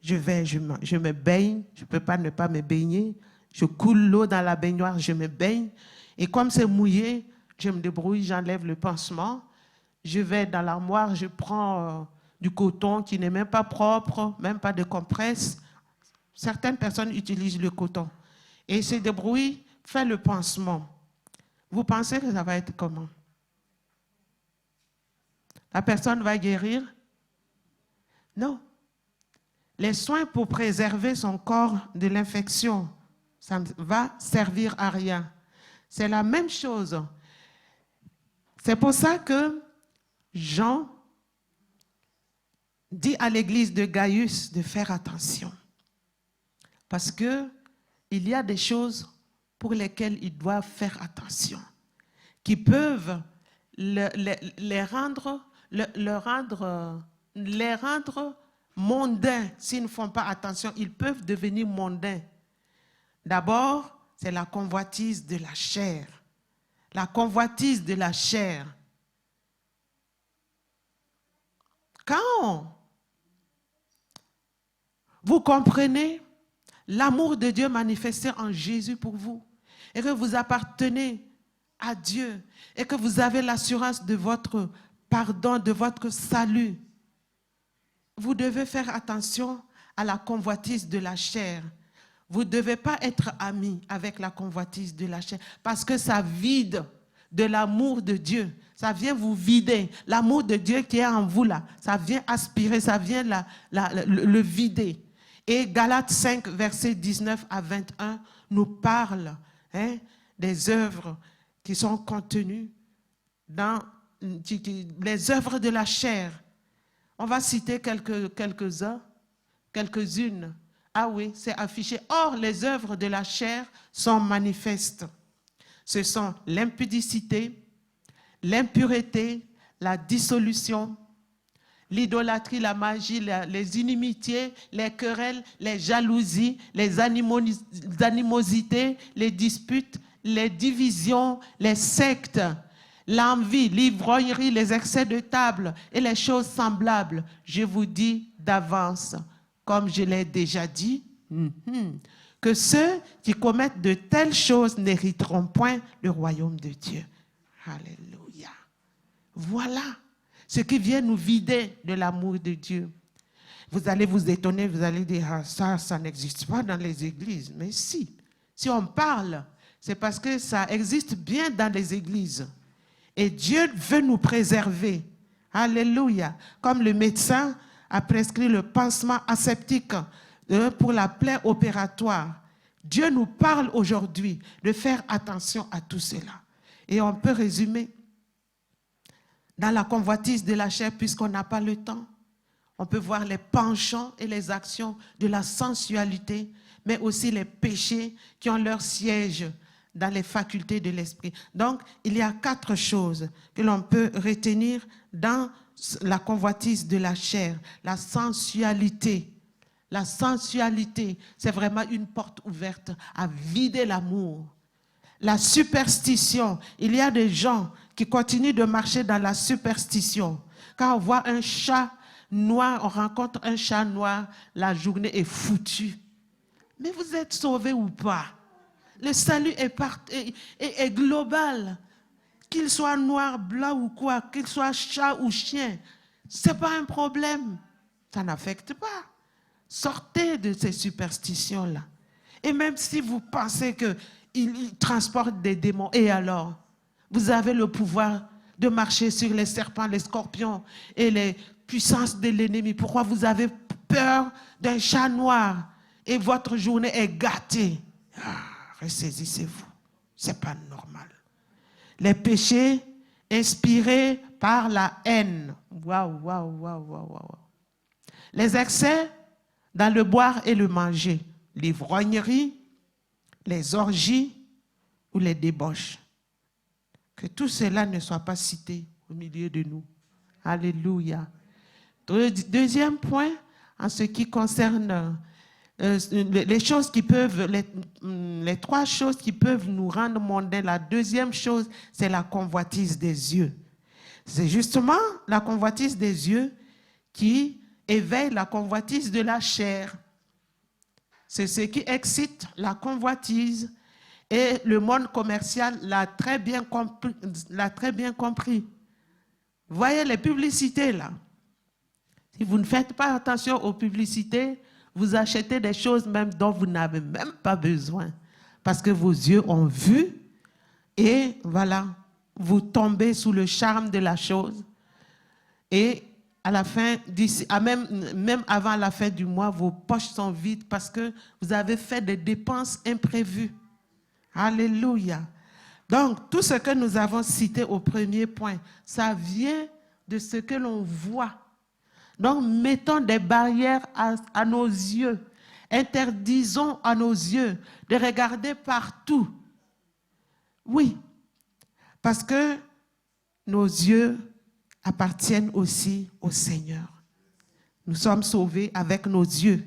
je me baigne, je ne peux pas ne pas me baigner, je coule l'eau dans la baignoire, je me baigne. Et comme c'est mouillé, je me débrouille, j'enlève le pansement, je vais dans l'armoire, je prends du coton qui n'est même pas propre, même pas de compresse. Certaines personnes utilisent le coton. Et se débrouillent, fait le pansement. Vous pensez que ça va être comment? La personne va guérir? Non. Les soins pour préserver son corps de l'infection, ça ne va servir à rien. C'est la même chose. C'est pour ça que Jean dit à l'église de Gaius de faire attention. Parce qu'il y a des choses pour lesquelles ils doivent faire attention, qui peuvent les rendre mondains. S'ils ne font pas attention, ils peuvent devenir mondains. D'abord, c'est la convoitise de la chair. La convoitise de la chair. Quand vous comprenez l'amour de Dieu manifesté en Jésus pour vous, et que vous appartenez à Dieu, et que vous avez l'assurance de votre pardon, de votre salut, vous devez faire attention à la convoitise de la chair. Vous ne devez pas être amis avec la convoitise de la chair parce que ça vide de l'amour de Dieu. Ça vient vous vider. L'amour de Dieu qui est en vous là, ça vient aspirer, ça vient le vider. Et Galates 5, versets 19 à 21 nous parle des œuvres qui sont contenues dans les œuvres de la chair. On va citer quelques-unes. Ah oui, c'est affiché. Or, les œuvres de la chair sont manifestes. Ce sont l'impudicité, l'impureté, la dissolution, l'idolâtrie, la magie, les inimitiés, les querelles, les jalousies, les animosités, les disputes, les divisions, les sectes, l'envie, l'ivrognerie, les excès de table et les choses semblables. Je vous dis d'avance, comme je l'ai déjà dit, que ceux qui commettent de telles choses n'hériteront point le royaume de Dieu. Alléluia. Voilà ce qui vient nous vider de l'amour de Dieu. Vous allez vous étonner, vous allez dire, ah, ça n'existe pas dans les églises. Mais si on parle, c'est parce que ça existe bien dans les églises. Et Dieu veut nous préserver. Alléluia. Comme le médecin a prescrit le pansement aseptique pour la plaie opératoire. Dieu nous parle aujourd'hui de faire attention à tout cela. Et on peut résumer dans la convoitise de la chair, puisqu'on n'a pas le temps. On peut voir les penchants et les actions de la sensualité, mais aussi les péchés qui ont leur siège dans les facultés de l'esprit. Donc, il y a 4 choses que l'on peut retenir dans la convoitise de la chair. La sensualité. La sensualité, c'est vraiment une porte ouverte à vider l'amour. La superstition. Il y a des gens qui continuent de marcher dans la superstition. Quand on voit un chat noir, on rencontre un chat noir, la journée est foutue. Mais vous êtes sauvés ou pas? Le salut est global. Qu'il soit noir, blanc ou quoi, qu'il soit chat ou chien, ce n'est pas un problème. Ça n'affecte pas. Sortez de ces superstitions-là. Et même si vous pensez qu'ils transportent des démons, et alors? Vous avez le pouvoir de marcher sur les serpents, les scorpions et les puissances de l'ennemi. Pourquoi vous avez peur d'un chat noir et votre journée est gâtée? Ressaisissez-vous. Ce n'est pas normal. Les péchés inspirés par la haine. Waouh. Les excès dans le boire et le manger. L'ivrognerie, les orgies ou les débauches. Que tout cela ne soit pas cité au milieu de nous. Alléluia. Deuxième point, en ce qui concerne les 3 choses qui peuvent nous rendre mondains. La deuxième chose, c'est la convoitise des yeux. C'est justement la convoitise des yeux qui éveille la convoitise de la chair. C'est ce qui excite la convoitise. Et le monde commercial l'a très bien compris. Voyez les publicités là. Si vous ne faites pas attention aux publicités, vous achetez des choses même dont vous n'avez même pas besoin. Parce que vos yeux ont vu et voilà, vous tombez sous le charme de la chose. Et à la fin, même avant la fin du mois, vos poches sont vides parce que vous avez fait des dépenses imprévues. Alléluia. Donc, tout ce que nous avons cité au premier point, ça vient de ce que l'on voit. Donc, mettons des barrières à nos yeux. Interdisons à nos yeux de regarder partout. Oui, parce que nos yeux appartiennent aussi au Seigneur. Nous sommes sauvés avec nos yeux.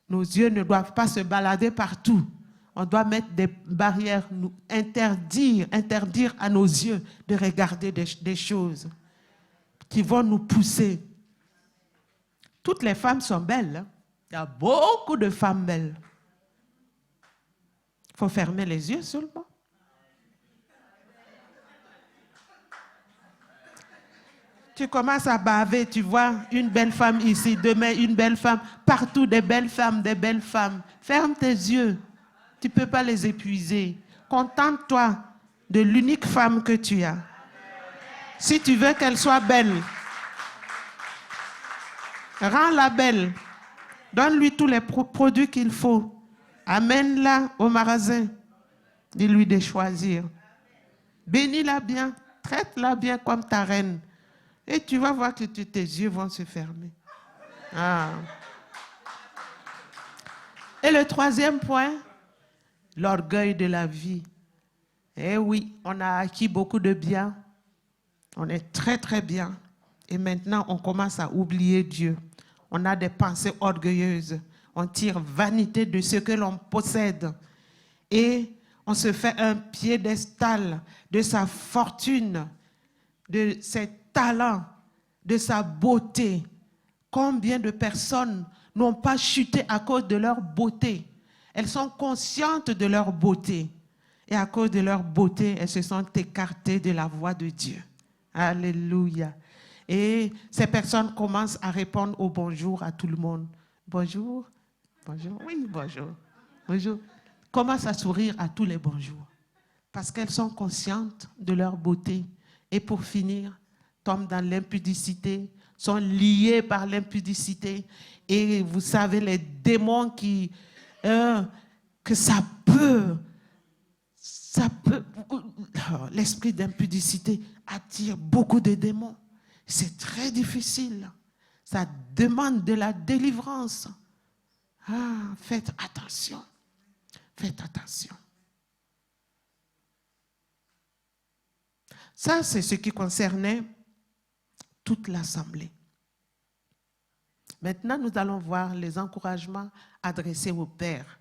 Nos yeux ne doivent pas se balader partout. On doit mettre des barrières, nous interdire à nos yeux de regarder des choses qui vont nous pousser. Toutes les femmes sont belles. Hein? Il y a beaucoup de femmes belles. Il faut fermer les yeux seulement. Tu commences à baver, tu vois une belle femme ici, demain une belle femme, partout des belles femmes, des belles femmes. Ferme tes yeux, tu ne peux pas les épuiser. Contente-toi de l'unique femme que tu as. Si tu veux qu'elle soit belle, rends-la belle. Donne-lui tous les produits qu'il faut. Amène-la au magasin. Dis-lui de choisir. Bénis-la bien, traite-la bien comme ta reine. Et tu vas voir que tes yeux vont se fermer. Ah. Et le troisième point, l'orgueil de la vie. Eh oui, on a acquis beaucoup de biens. On est très, très bien. Et maintenant, on commence à oublier Dieu. On a des pensées orgueilleuses. On tire vanité de ce que l'on possède. Et on se fait un piédestal de sa fortune, de ses talents, de sa beauté. Combien de personnes n'ont pas chuté à cause de leur beauté? Elles sont conscientes de leur beauté. Et à cause de leur beauté, elles se sont écartées de la voie de Dieu. Alléluia. Et ces personnes commencent à répondre au bonjour à tout le monde. Bonjour, bonjour, oui, bonjour, bonjour. Commencent à sourire à tous les bonjours. Parce qu'elles sont conscientes de leur beauté. Et pour finir, tombent dans l'impudicité, sont liées par l'impudicité. Et vous savez, les démons que ça peut, l'esprit d'impudicité attire beaucoup de démons. C'est très difficile. Ça demande de la délivrance. Ah, faites attention. Faites attention. Ça, c'est ce qui concernait toute l'assemblée. Maintenant, nous allons voir les encouragements adressés aux pères.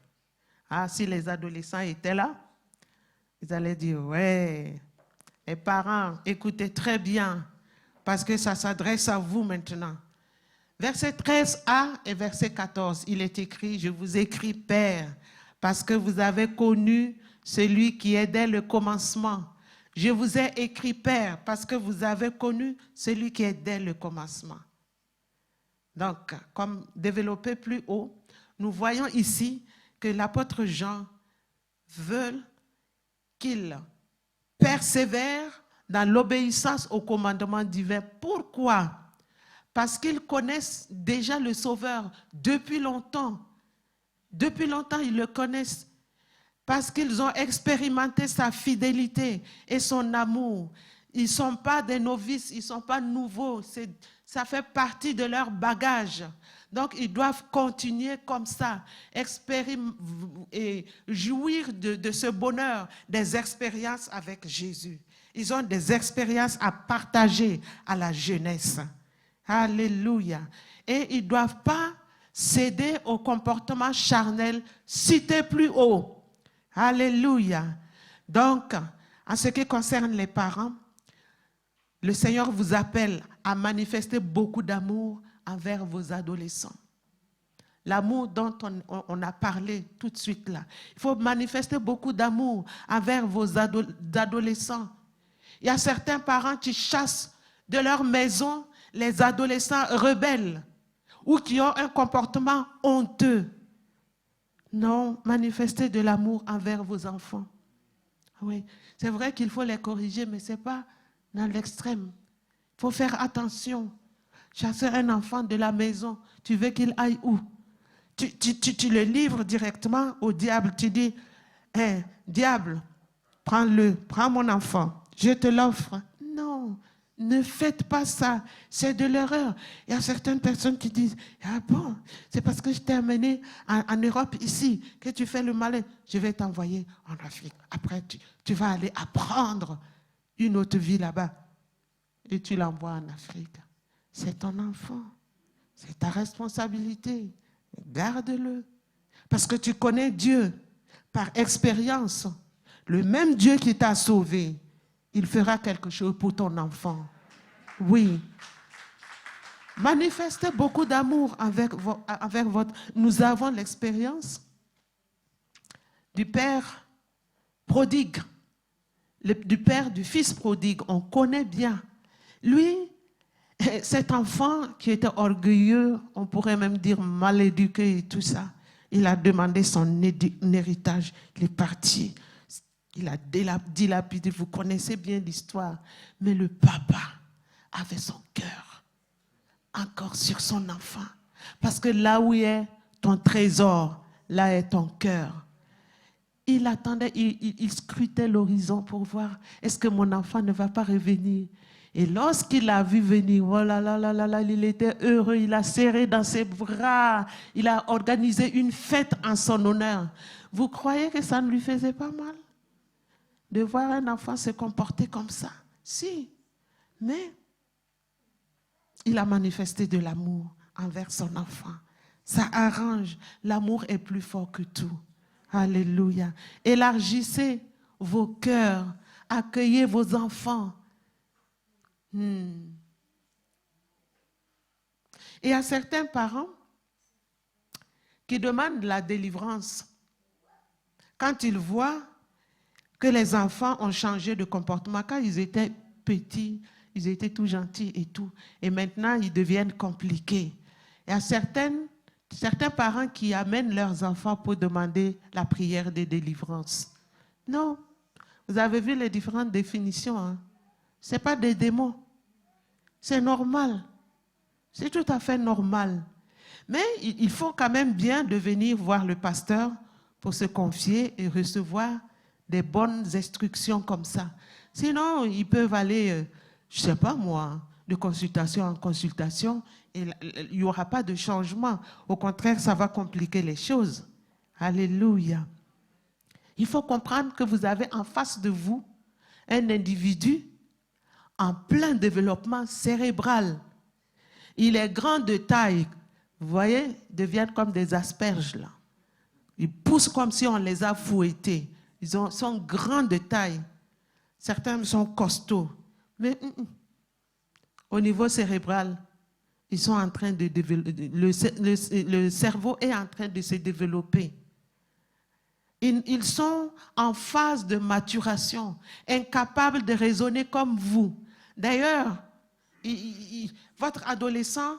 Ah, si les adolescents étaient là, ils allaient dire, ouais, les parents, écoutez très bien, parce que ça s'adresse à vous maintenant. Verset 13a et verset 14, il est écrit, je vous écris, Père, parce que vous avez connu celui qui est dès le commencement. Je vous ai écrit, Père, parce que vous avez connu celui qui est dès le commencement. Donc, comme développé plus haut, nous voyons ici que l'apôtre Jean veut qu'il persévère dans l'obéissance au commandement divin. Pourquoi? Parce qu'ils connaissent déjà le Sauveur depuis longtemps. Depuis longtemps, ils le connaissent. Parce qu'ils ont expérimenté sa fidélité et son amour. Ils ne sont pas des novices, ils ne sont pas nouveaux. Ça fait partie de leur bagage. Donc, ils doivent continuer comme ça, et jouir de ce bonheur, des expériences avec Jésus. Ils ont des expériences à partager à la jeunesse. Alléluia. Et ils ne doivent pas céder au comportement charnel cité plus haut. Alléluia. Donc, en ce qui concerne les parents, le Seigneur vous appelle à manifester beaucoup d'amour envers vos adolescents. L'amour dont on a parlé tout de suite là. Il faut manifester beaucoup d'amour envers vos adolescents. Il y a certains parents qui chassent de leur maison les adolescents rebelles ou qui ont un comportement honteux. Non, manifestez de l'amour envers vos enfants. Oui, c'est vrai qu'il faut les corriger, mais ce n'est pas dans l'extrême. Il faut faire attention. Chasser un enfant de la maison, tu veux qu'il aille où? Tu le livres directement au diable. Tu dis, hey, diable, prends-le, prends mon enfant, je te l'offre. Non, ne faites pas ça, c'est de l'erreur. Il y a certaines personnes qui disent, ah bon, c'est parce que je t'ai amené en Europe ici que tu fais le malin. Je vais t'envoyer en Afrique. Après, tu vas aller apprendre une autre vie là-bas. Et tu l'envoies en Afrique. C'est ton enfant. C'est ta responsabilité. Garde-le. Parce que tu connais Dieu par expérience. Le même Dieu qui t'a sauvé, il fera quelque chose pour ton enfant. Oui. Manifestez beaucoup d'amour envers votre... Nous avons l'expérience du père prodigue, du père du fils prodigue. On connaît bien. Lui, Et cet enfant qui était orgueilleux, on pourrait même dire mal éduqué et tout ça, il a demandé son héritage. Il est parti. Il a dilapidé. Vous connaissez bien l'histoire. Mais le papa avait son cœur encore sur son enfant. Parce que là où est ton trésor, là est ton cœur. Il attendait, il scrutait l'horizon pour voir, est-ce que mon enfant ne va pas revenir? Et lorsqu'il l'a vu venir, oh là là là là là, il était heureux, il l'a serré dans ses bras, il a organisé une fête en son honneur. Vous croyez que ça ne lui faisait pas mal de voir un enfant se comporter comme ça? Si, mais il a manifesté de l'amour envers son enfant. Ça arrange, l'amour est plus fort que tout. Alléluia. Élargissez vos cœurs, accueillez vos enfants. Et il y a certains parents qui demandent la délivrance quand ils voient que les enfants ont changé de comportement. Quand ils étaient petits, ils étaient tout gentils et tout. Et maintenant, ils deviennent compliqués. Il y a certains parents qui amènent leurs enfants pour demander la prière de délivrance. Non. Vous avez vu les différentes définitions. Hein? Ce n'est pas des démons. C'est normal. C'est tout à fait normal. Mais il faut quand même bien de venir voir le pasteur pour se confier et recevoir des bonnes instructions comme ça. Sinon, ils peuvent aller, je ne sais pas moi, de consultation en consultation et il n'y aura pas de changement. Au contraire, ça va compliquer les choses. Alléluia. Il faut comprendre que vous avez en face de vous un individu en plein développement cérébral. Il est grand de taille. Vous voyez, ils deviennent comme des asperges là. Ils poussent comme si on les a fouettés. Ils sont grands de taille. Certains sont costauds. Mais au niveau cérébral, ils sont en train de développer. Le cerveau est en train de se développer. Ils sont en phase de maturation, incapables de raisonner comme vous. D'ailleurs, votre adolescent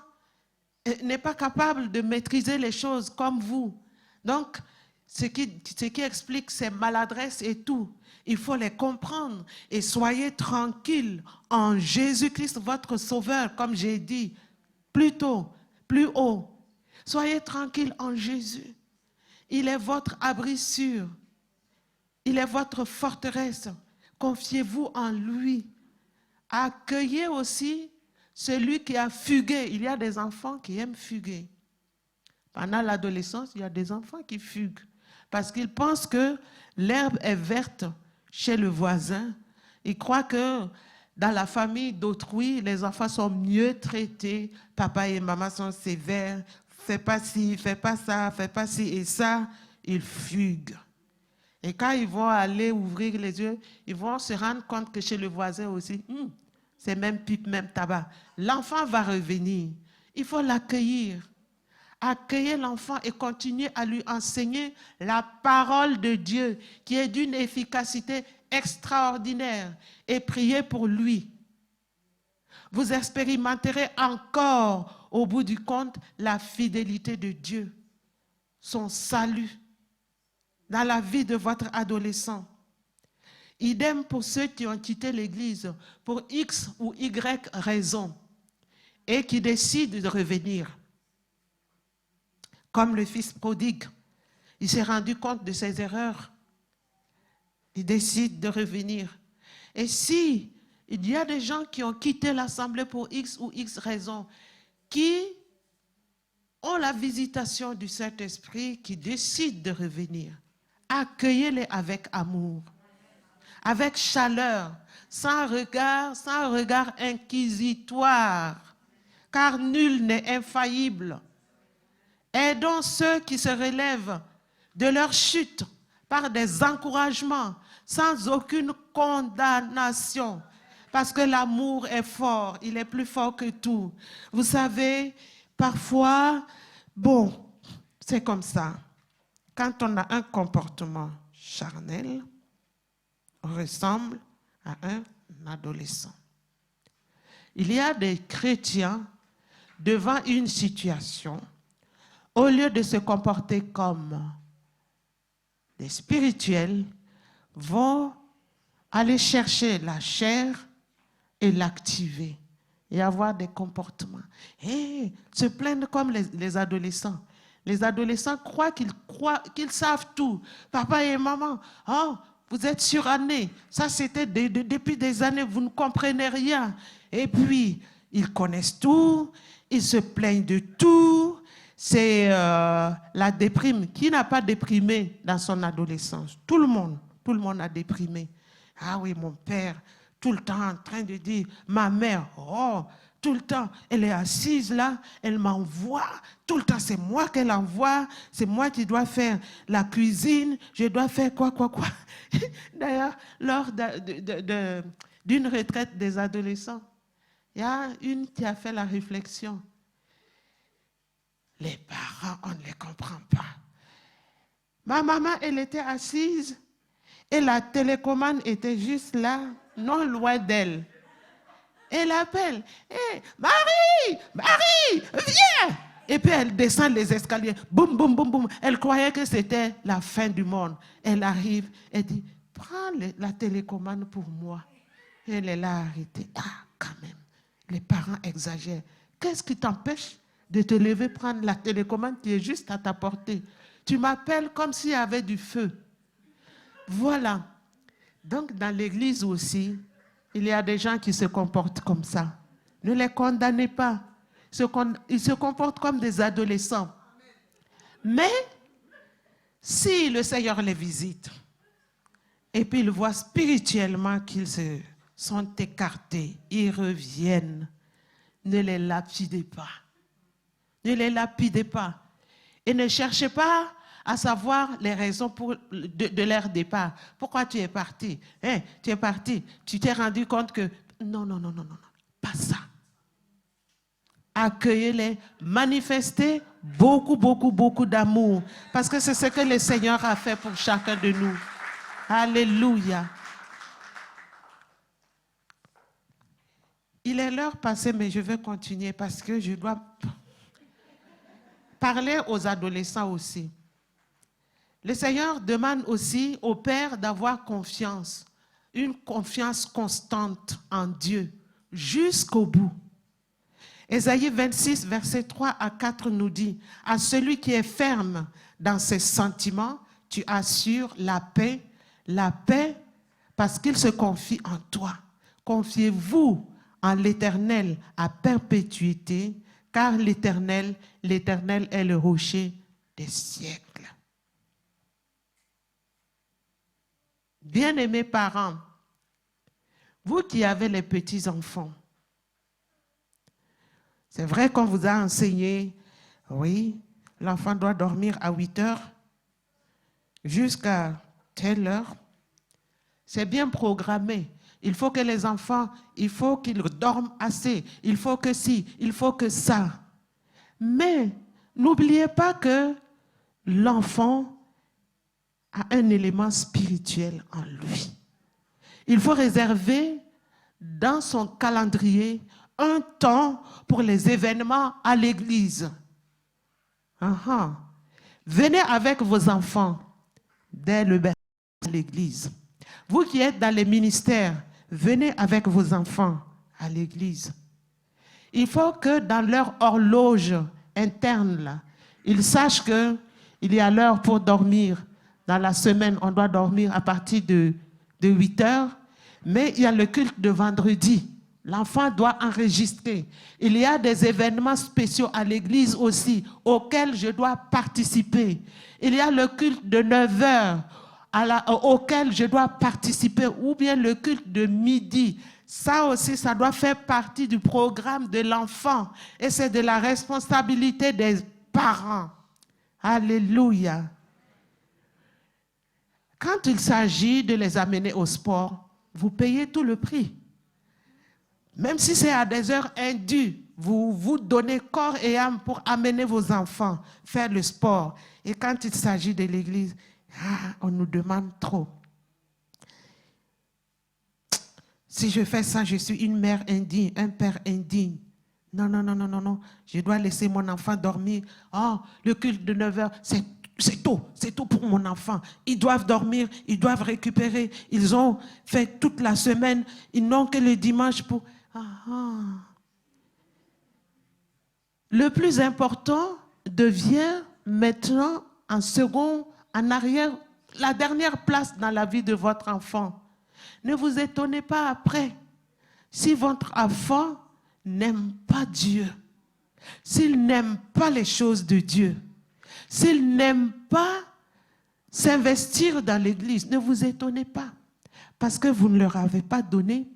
n'est pas capable de maîtriser les choses comme vous. Donc, ce qui explique ces maladresses et tout, il faut les comprendre. Et soyez tranquilles en Jésus-Christ, votre Sauveur, comme j'ai dit plus tôt, plus haut. Soyez tranquilles en Jésus. Il est votre abri sûr. Il est votre forteresse. Confiez-vous en lui. Accueillez aussi celui qui a fugué. Il y a des enfants qui aiment fuguer. Pendant l'adolescence, il y a des enfants qui fuguent parce qu'ils pensent que l'herbe est verte chez le voisin. Ils croient que dans la famille d'autrui, les enfants sont mieux traités. Papa et maman sont sévères. Fais pas ci, fais pas ça, fais pas ci et ça. Ils fuguent. Et quand ils vont aller ouvrir les yeux, ils vont se rendre compte que chez le voisin aussi, c'est même pipe, même tabac. L'enfant va revenir. Il faut l'accueillir. Accueillez l'enfant et continuez à lui enseigner la parole de Dieu qui est d'une efficacité extraordinaire et priez pour lui. Vous expérimenterez encore au bout du compte la fidélité de Dieu, son salut dans la vie de votre adolescent. Idem pour ceux qui ont quitté l'Église pour X ou Y raison et qui décident de revenir. Comme le fils prodigue, il s'est rendu compte de ses erreurs. Il décide de revenir. Et si il y a des gens qui ont quitté l'assemblée pour X ou X raison, qui ont la visitation du Saint-Esprit, qui décident de revenir, accueillez-les avec amour, avec chaleur, sans regard inquisitoire, car nul n'est infaillible. Aidons ceux qui se relèvent de leur chute par des encouragements, sans aucune condamnation, parce que l'amour est fort, il est plus fort que tout. Vous savez, parfois, c'est comme ça. Quand on a un comportement charnel, on ressemble à un adolescent. il y a des chrétiens devant une situation, au lieu de se comporter comme des spirituels, vont aller chercher la chair et l'activer et avoir des comportements. Et se plaindre comme les adolescents. Les adolescents croient qu'ils savent tout. Papa et maman, oh, vous êtes surannés. Ça, c'était depuis des années, vous ne comprenez rien. Et puis, ils connaissent tout, ils se plaignent de tout. C'est la déprime. Qui n'a pas déprimé dans son adolescence? Tout le monde a déprimé. Ah oui, mon père, tout le temps en train de dire, ma mère, oh, tout le temps, elle est assise là, elle m'envoie, tout le temps c'est moi qu'elle envoie, c'est moi qui dois faire la cuisine, je dois faire quoi. D'ailleurs, lors d'une retraite des adolescents, il y a une qui a fait la réflexion. Les parents, on ne les comprend pas. Ma maman, elle était assise et la télécommande était juste là, non loin d'elle. Elle appelle, hey, Marie, viens! Et puis elle descend les escaliers, boum, boum, boum, boum. Elle croyait que c'était la fin du monde. Elle arrive, elle dit, prends la télécommande pour moi. Elle est là arrêtée. Ah, quand même, les parents exagèrent. Qu'est-ce qui t'empêche de te lever, prendre la télécommande qui est juste à ta portée? Tu m'appelles comme s'il y avait du feu. Voilà. Donc, dans l'église aussi, il y a des gens qui se comportent comme ça. Ne les condamnez pas. Ils se comportent comme des adolescents. Mais, si le Seigneur les visite, et puis il voit spirituellement qu'ils se sont écartés, ils reviennent, ne les lapidez pas. Ne les lapidez pas. Et ne cherchez pas à savoir les raisons de leur départ. Pourquoi tu es parti? Tu es parti, tu t'es rendu compte que... Non, pas ça. Accueillez-les, manifestez beaucoup d'amour. Parce que c'est ce que le Seigneur a fait pour chacun de nous. Alléluia. Il est l'heure passée, mais je vais continuer parce que je dois parler aux adolescents aussi. Le Seigneur demande aussi aux pères d'avoir confiance, une confiance constante en Dieu, jusqu'au bout. Ésaïe 26, versets 3 à 4 nous dit, « À celui qui est ferme dans ses sentiments, tu assures la paix parce qu'il se confie en toi. Confiez-vous en l'Éternel à perpétuité, car l'Éternel est le rocher des siècles. » Bien-aimés parents, vous qui avez les petits-enfants, c'est vrai qu'on vous a enseigné, oui, l'enfant doit dormir à 8 heures jusqu'à telle heure. C'est bien programmé. Il faut que les enfants, il faut qu'ils dorment assez. Il faut que ci, il faut que ça. Mais n'oubliez pas que l'enfant a un élément spirituel en lui. Il faut réserver dans son calendrier un temps pour les événements à l'église. Venez avec vos enfants dès le berceau à l'église. Vous qui êtes dans les ministères, venez avec vos enfants à l'église. Il faut que dans leur horloge interne, là, ils sachent qu'il y a l'heure pour dormir. Dans la semaine, on doit dormir à partir de 8 heures. Mais il y a le culte de vendredi. L'enfant doit enregistrer. Il y a des événements spéciaux à l'église aussi auxquels je dois participer. Il y a le culte de 9 heures auquel je dois participer, ou bien le culte de midi. Ça aussi, ça doit faire partie du programme de l'enfant. Et c'est de la responsabilité des parents. Alléluia. Quand il s'agit de les amener au sport, vous payez tout le prix. Même si c'est à des heures indues, vous vous donnez corps et âme pour amener vos enfants faire le sport. Et quand il s'agit de l'église, on nous demande trop. Si je fais ça, je suis une mère indigne, un père indigne. Non, non, non, non, non, non. Je dois laisser mon enfant dormir. Oh, le culte de 9 heures, c'est tôt pour mon enfant. Ils doivent dormir, ils doivent récupérer. Ils ont fait toute la semaine, ils n'ont que le dimanche pour... Ah, ah. Le plus important devient maintenant en second, en arrière, la dernière place dans la vie de votre enfant. Ne vous étonnez pas après. Si votre enfant n'aime pas Dieu, s'il n'aime pas les choses de Dieu, s'il n'aime pas s'investir dans l'église, ne vous étonnez pas. Parce que vous ne leur avez pas donné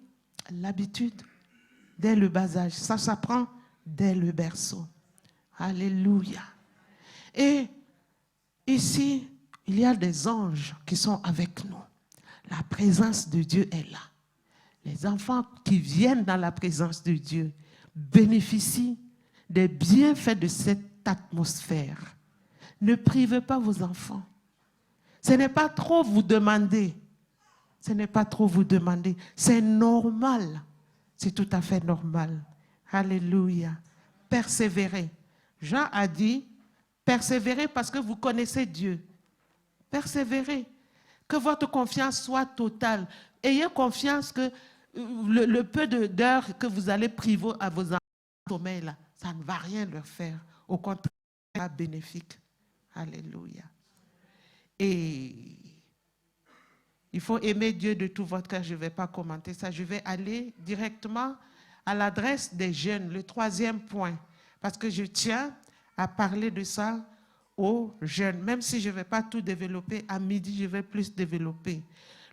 l'habitude dès le bas âge. Ça s'apprend dès le berceau. Alléluia. Et ici, il y a des anges qui sont avec nous. La présence de Dieu est là. Les enfants qui viennent dans la présence de Dieu bénéficient des bienfaits de cette atmosphère. Ne privez pas vos enfants. Ce n'est pas trop vous demander. Ce n'est pas trop vous demander. C'est normal. C'est tout à fait normal. Alléluia. Persévérez. Jean a dit, persévérez parce que vous connaissez Dieu. Persévérez. Que votre confiance soit totale. Ayez confiance que le peu d'heures que vous allez priver à vos enfants de sommeil, là, ça ne va rien leur faire. Au contraire, c'est bénéfique. Alléluia. Et il faut aimer Dieu de tout votre cœur. Je ne vais pas commenter ça. Je vais aller directement à l'adresse des jeunes, le troisième point. Parce que je tiens à parler de ça aux jeunes. Même si je ne vais pas tout développer, à midi, je vais plus développer.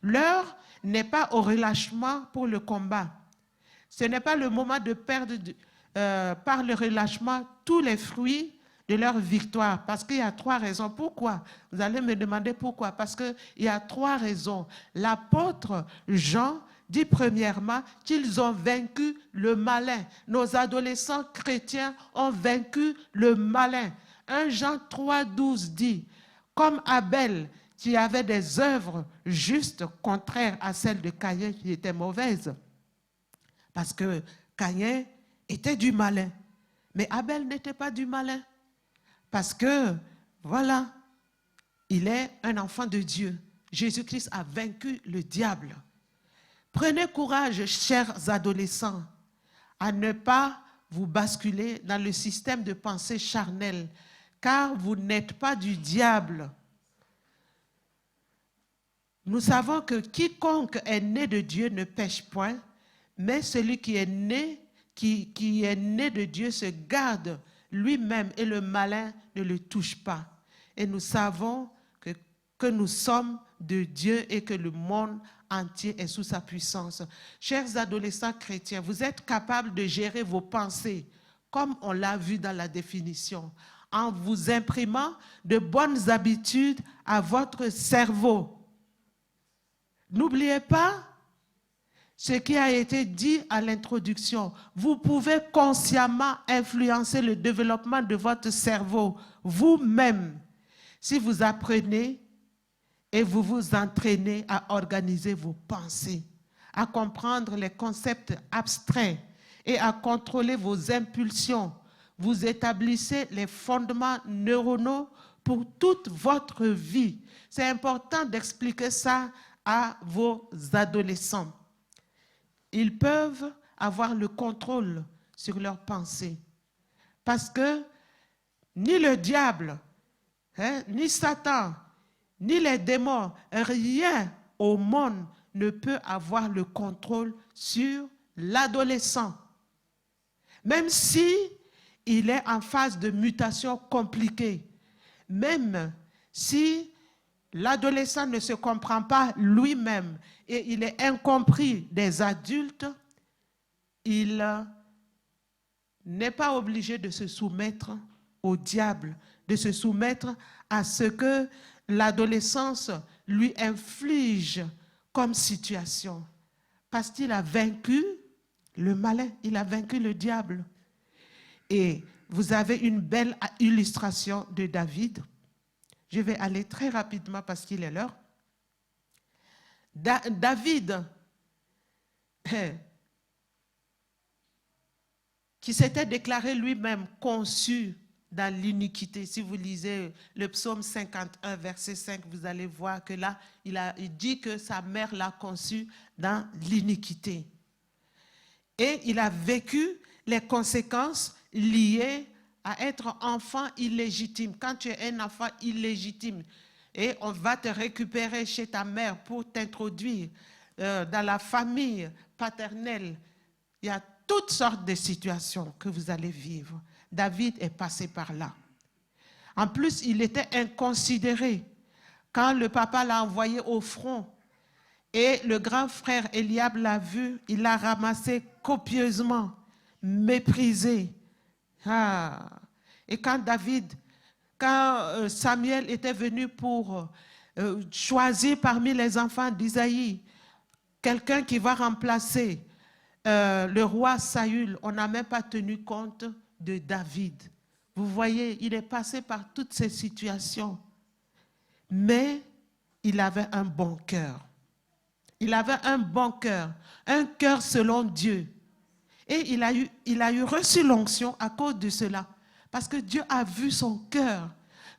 L'heure n'est pas au relâchement pour le combat. Ce n'est pas le moment de perdre par le relâchement tous les fruits de leur victoire. Parce qu'il y a trois raisons. Pourquoi? Vous allez me demander pourquoi. Parce qu'il y a trois raisons. L'apôtre Jean dit premièrement qu'ils ont vaincu le malin. Nos adolescents chrétiens ont vaincu le malin. 1 Jean 3,12 dit, comme Abel qui avait des œuvres justes contraires à celles de Caïn qui étaient mauvaises. Parce que Caïn était du malin. Mais Abel n'était pas du malin. Parce que, voilà, il est un enfant de Dieu. Jésus-Christ a vaincu le diable. Prenez courage, chers adolescents, à ne pas vous basculer dans le système de pensée charnelle, car vous n'êtes pas du diable. Nous savons que quiconque est né de Dieu ne pêche point, mais celui qui est né de Dieu se garde lui-même et le malin ne le touche pas. Et nous savons que nous sommes de Dieu et que le monde entier est sous sa puissance. Chers adolescents chrétiens, vous êtes capables de gérer vos pensées, comme on l'a vu dans la définition, en vous imprimant de bonnes habitudes à votre cerveau. N'oubliez pas ce qui a été dit à l'introduction. Vous pouvez consciemment influencer le développement de votre cerveau vous-même si vous apprenez et vous vous entraînez à organiser vos pensées, à comprendre les concepts abstraits et à contrôler vos impulsions. Vous établissez les fondements neuronaux pour toute votre vie. C'est important d'expliquer ça à vos adolescents. Ils peuvent avoir le contrôle sur leurs pensées. Parce que ni le diable, ni Satan, ni les démons, rien au monde ne peut avoir le contrôle sur l'adolescent. Même si il est en phase de mutation compliquée, même si l'adolescent ne se comprend pas lui-même et il est incompris des adultes, il n'est pas obligé de se soumettre au diable, de se soumettre à ce que l'adolescence lui inflige comme situation. Parce qu'il a vaincu le malin, il a vaincu le diable. Et vous avez une belle illustration de David. Je vais aller très rapidement parce qu'il est l'heure. David qui s'était déclaré lui-même conçu dans l'iniquité. Si vous lisez le psaume 51, verset 5, vous allez voir que là, il dit que sa mère l'a conçu dans l'iniquité. Et il a vécu les conséquences liées à être enfant illégitime. Quand tu es un enfant illégitime et on va te récupérer chez ta mère pour t'introduire dans la famille paternelle, il y a toutes sortes de situations que vous allez vivre. David est passé par là. En plus, il était inconsidéré. Quand le papa l'a envoyé au front et le grand frère Eliab l'a vu, il l'a ramassé copieusement, méprisé. Et quand Samuel était venu pour choisir parmi les enfants d'Isaïe quelqu'un qui va remplacer le roi Saül, on n'a même pas tenu compte de David. Vous voyez, il est passé par toutes ces situations. Mais il avait un bon cœur. Il avait un bon cœur, un cœur selon Dieu. Et il a eu reçu l'onction à cause de cela. Parce que Dieu a vu son cœur.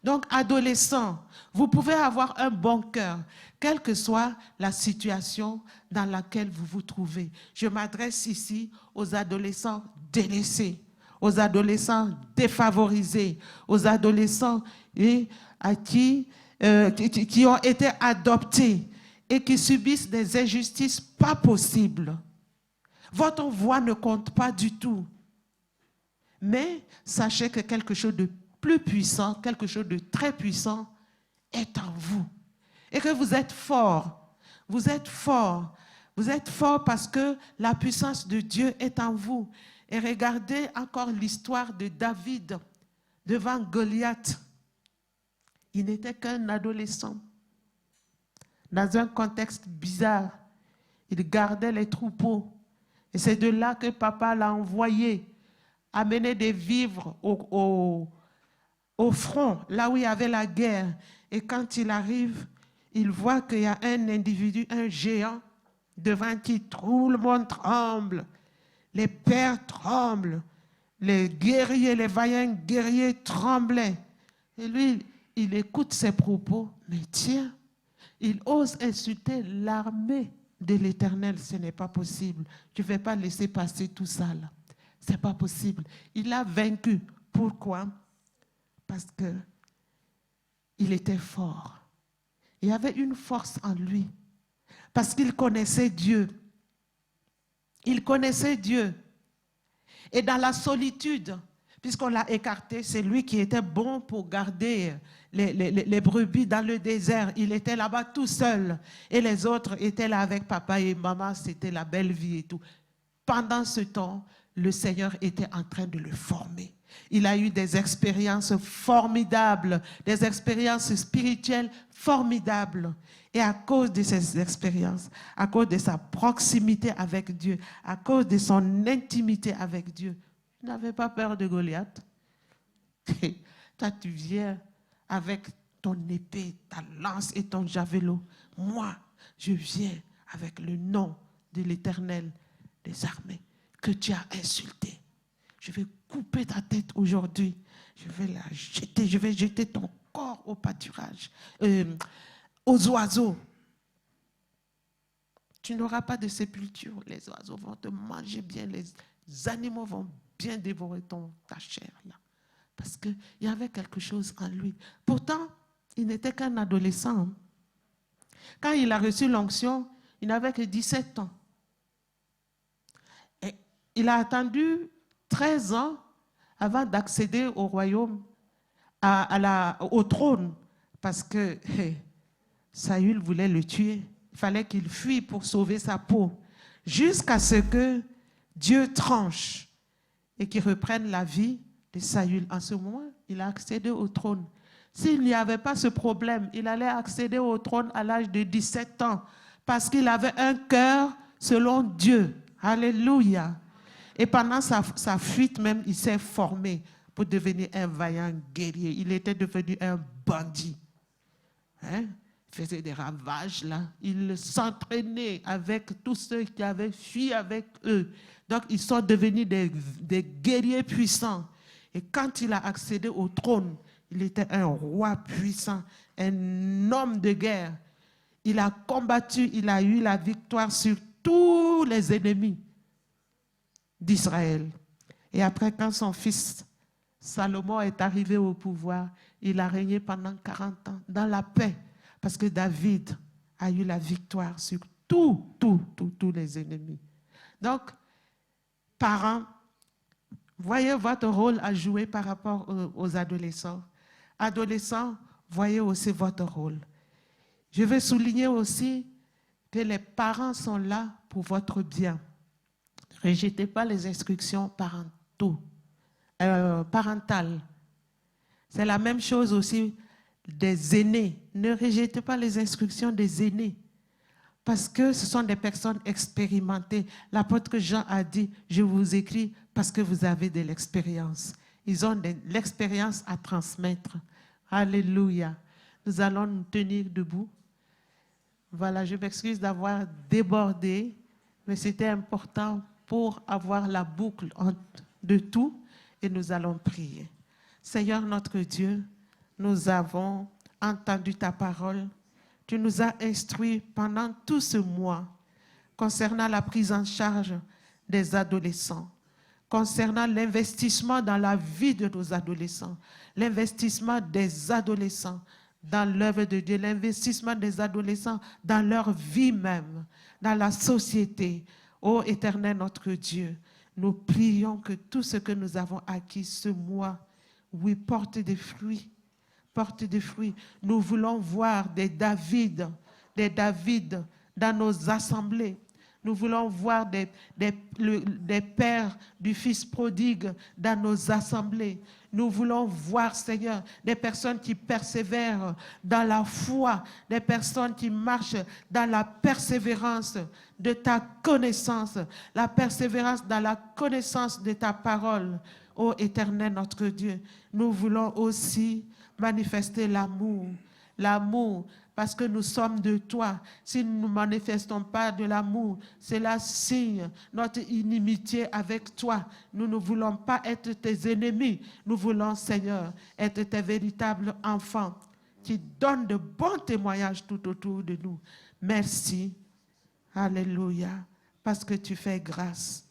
Donc, adolescent, vous pouvez avoir un bon cœur, quelle que soit la situation dans laquelle vous vous trouvez. Je m'adresse ici aux adolescents délaissés, aux adolescents défavorisés, aux adolescents qui ont été adoptés et qui subissent des injustices pas possibles. Votre voix ne compte pas du tout. Mais sachez que quelque chose de plus puissant, quelque chose de très puissant est en vous. Et que vous êtes fort. Vous êtes fort. Vous êtes fort parce que la puissance de Dieu est en vous. Et regardez encore l'histoire de David devant Goliath. Il n'était qu'un adolescent. Dans un contexte bizarre, il gardait les troupeaux. Et c'est de là que papa l'a envoyé amener des vivres au front, là où il y avait la guerre. Et quand il arrive, il voit qu'il y a un individu, un géant, devant qui tout le monde tremble. Les pères tremblent. Les guerriers, les vaillants guerriers tremblaient. Et lui, il écoute ses propos. Mais tiens, il ose insulter l'armée de l'Éternel. Ce n'est pas possible. Je ne vais pas laisser passer tout ça là. Ce n'est pas possible. Il a vaincu. Pourquoi? Parce qu'il était fort. Il y avait une force en lui. Parce qu'il connaissait Dieu. Il connaissait Dieu. Et dans la solitude, puisqu'on l'a écarté, c'est lui qui était bon pour garder les brebis dans le désert. Il était là-bas tout seul. Et les autres étaient là avec papa et maman. C'était la belle vie et tout. Pendant ce temps, le Seigneur était en train de le former. Il a eu des expériences formidables, des expériences spirituelles formidables. Et à cause de ces expériences, à cause de sa proximité avec Dieu, à cause de son intimité avec Dieu, il n'avait pas peur de Goliath. Toi, tu viens avec ton épée, ta lance et ton javelot. Moi, je viens avec le nom de l'Éternel des armées que tu as insulté. Je vais couper ta tête aujourd'hui. Je vais la jeter. Je vais jeter ton corps au pâturage, aux oiseaux. Tu n'auras pas de sépulture. Les oiseaux vont te manger bien. Les animaux vont bien dévorer ta chair là. Parce qu'il y avait quelque chose en lui. Pourtant, il n'était qu'un adolescent. Quand il a reçu l'onction, il n'avait que 17 ans. Et il a attendu 13 ans avant d'accéder au royaume, au trône, parce que Saül voulait le tuer. Il fallait qu'il fuit pour sauver sa peau, jusqu'à ce que Dieu tranche et qu'il reprenne la vie de Saül. En ce moment, il a accédé au trône. S'il n'y avait pas ce problème, il allait accéder au trône à l'âge de 17 ans, parce qu'il avait un cœur selon Dieu. Alléluia. Et pendant sa fuite même, il s'est formé pour devenir un vaillant guerrier. Il était devenu un bandit. Hein? faisait des ravages là. Ils s'entraînaient avec tous ceux qui avaient fui avec eux. Donc, ils sont devenus des guerriers puissants. Et quand il a accédé au trône, il était un roi puissant, un homme de guerre. Il a combattu, il a eu la victoire sur tous les ennemis d'Israël. Et après, quand son fils Salomon est arrivé au pouvoir, il a régné pendant 40 ans dans la paix, parce que David a eu la victoire sur tous les ennemis. Donc, parents, voyez votre rôle à jouer par rapport aux adolescents. Adolescents, voyez aussi votre rôle. Je veux souligner aussi que les parents sont là pour votre bien. Ne rejetez pas les instructions parentales. C'est la même chose aussi des aînés. Ne rejetez pas les instructions des aînés. Parce que ce sont des personnes expérimentées. L'apôtre Jean a dit, je vous écris parce que vous avez de l'expérience. Ils ont de l'expérience à transmettre. Alléluia. Nous allons nous tenir debout. Voilà, je m'excuse d'avoir débordé, mais c'était important pour avoir la boucle de tout et nous allons prier. Seigneur notre Dieu, nous avons entendu ta parole. Tu nous as instruits pendant tout ce mois concernant la prise en charge des adolescents, concernant l'investissement dans la vie de nos adolescents, l'investissement des adolescents dans l'œuvre de Dieu, l'investissement des adolescents dans leur vie même, dans la société. Ô Éternel notre Dieu, nous prions que tout ce que nous avons acquis ce mois, oui, porte des fruits. Porte des fruits. Nous voulons voir des David dans nos assemblées. Nous voulons voir des pères du Fils prodigue dans nos assemblées. Nous voulons voir, Seigneur, des personnes qui persévèrent dans la foi, des personnes qui marchent dans la persévérance de ta connaissance, la persévérance dans la connaissance de ta parole. Ô Éternel notre Dieu, nous voulons aussi manifester l'amour, parce que nous sommes de toi. Si nous ne manifestons pas de l'amour, cela signe notre inimitié avec toi. Nous ne voulons pas être tes ennemis. Nous voulons, Seigneur, être tes véritables enfants qui donnent de bons témoignages tout autour de nous. Merci. Alléluia. Parce que tu fais grâce.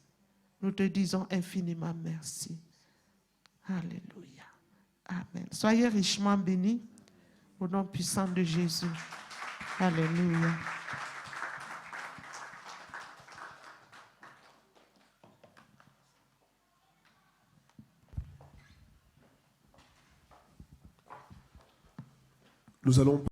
Nous te disons infiniment merci. Alléluia. Amen. Soyez richement bénis au nom puissant de Jésus. Alléluia. Nous allons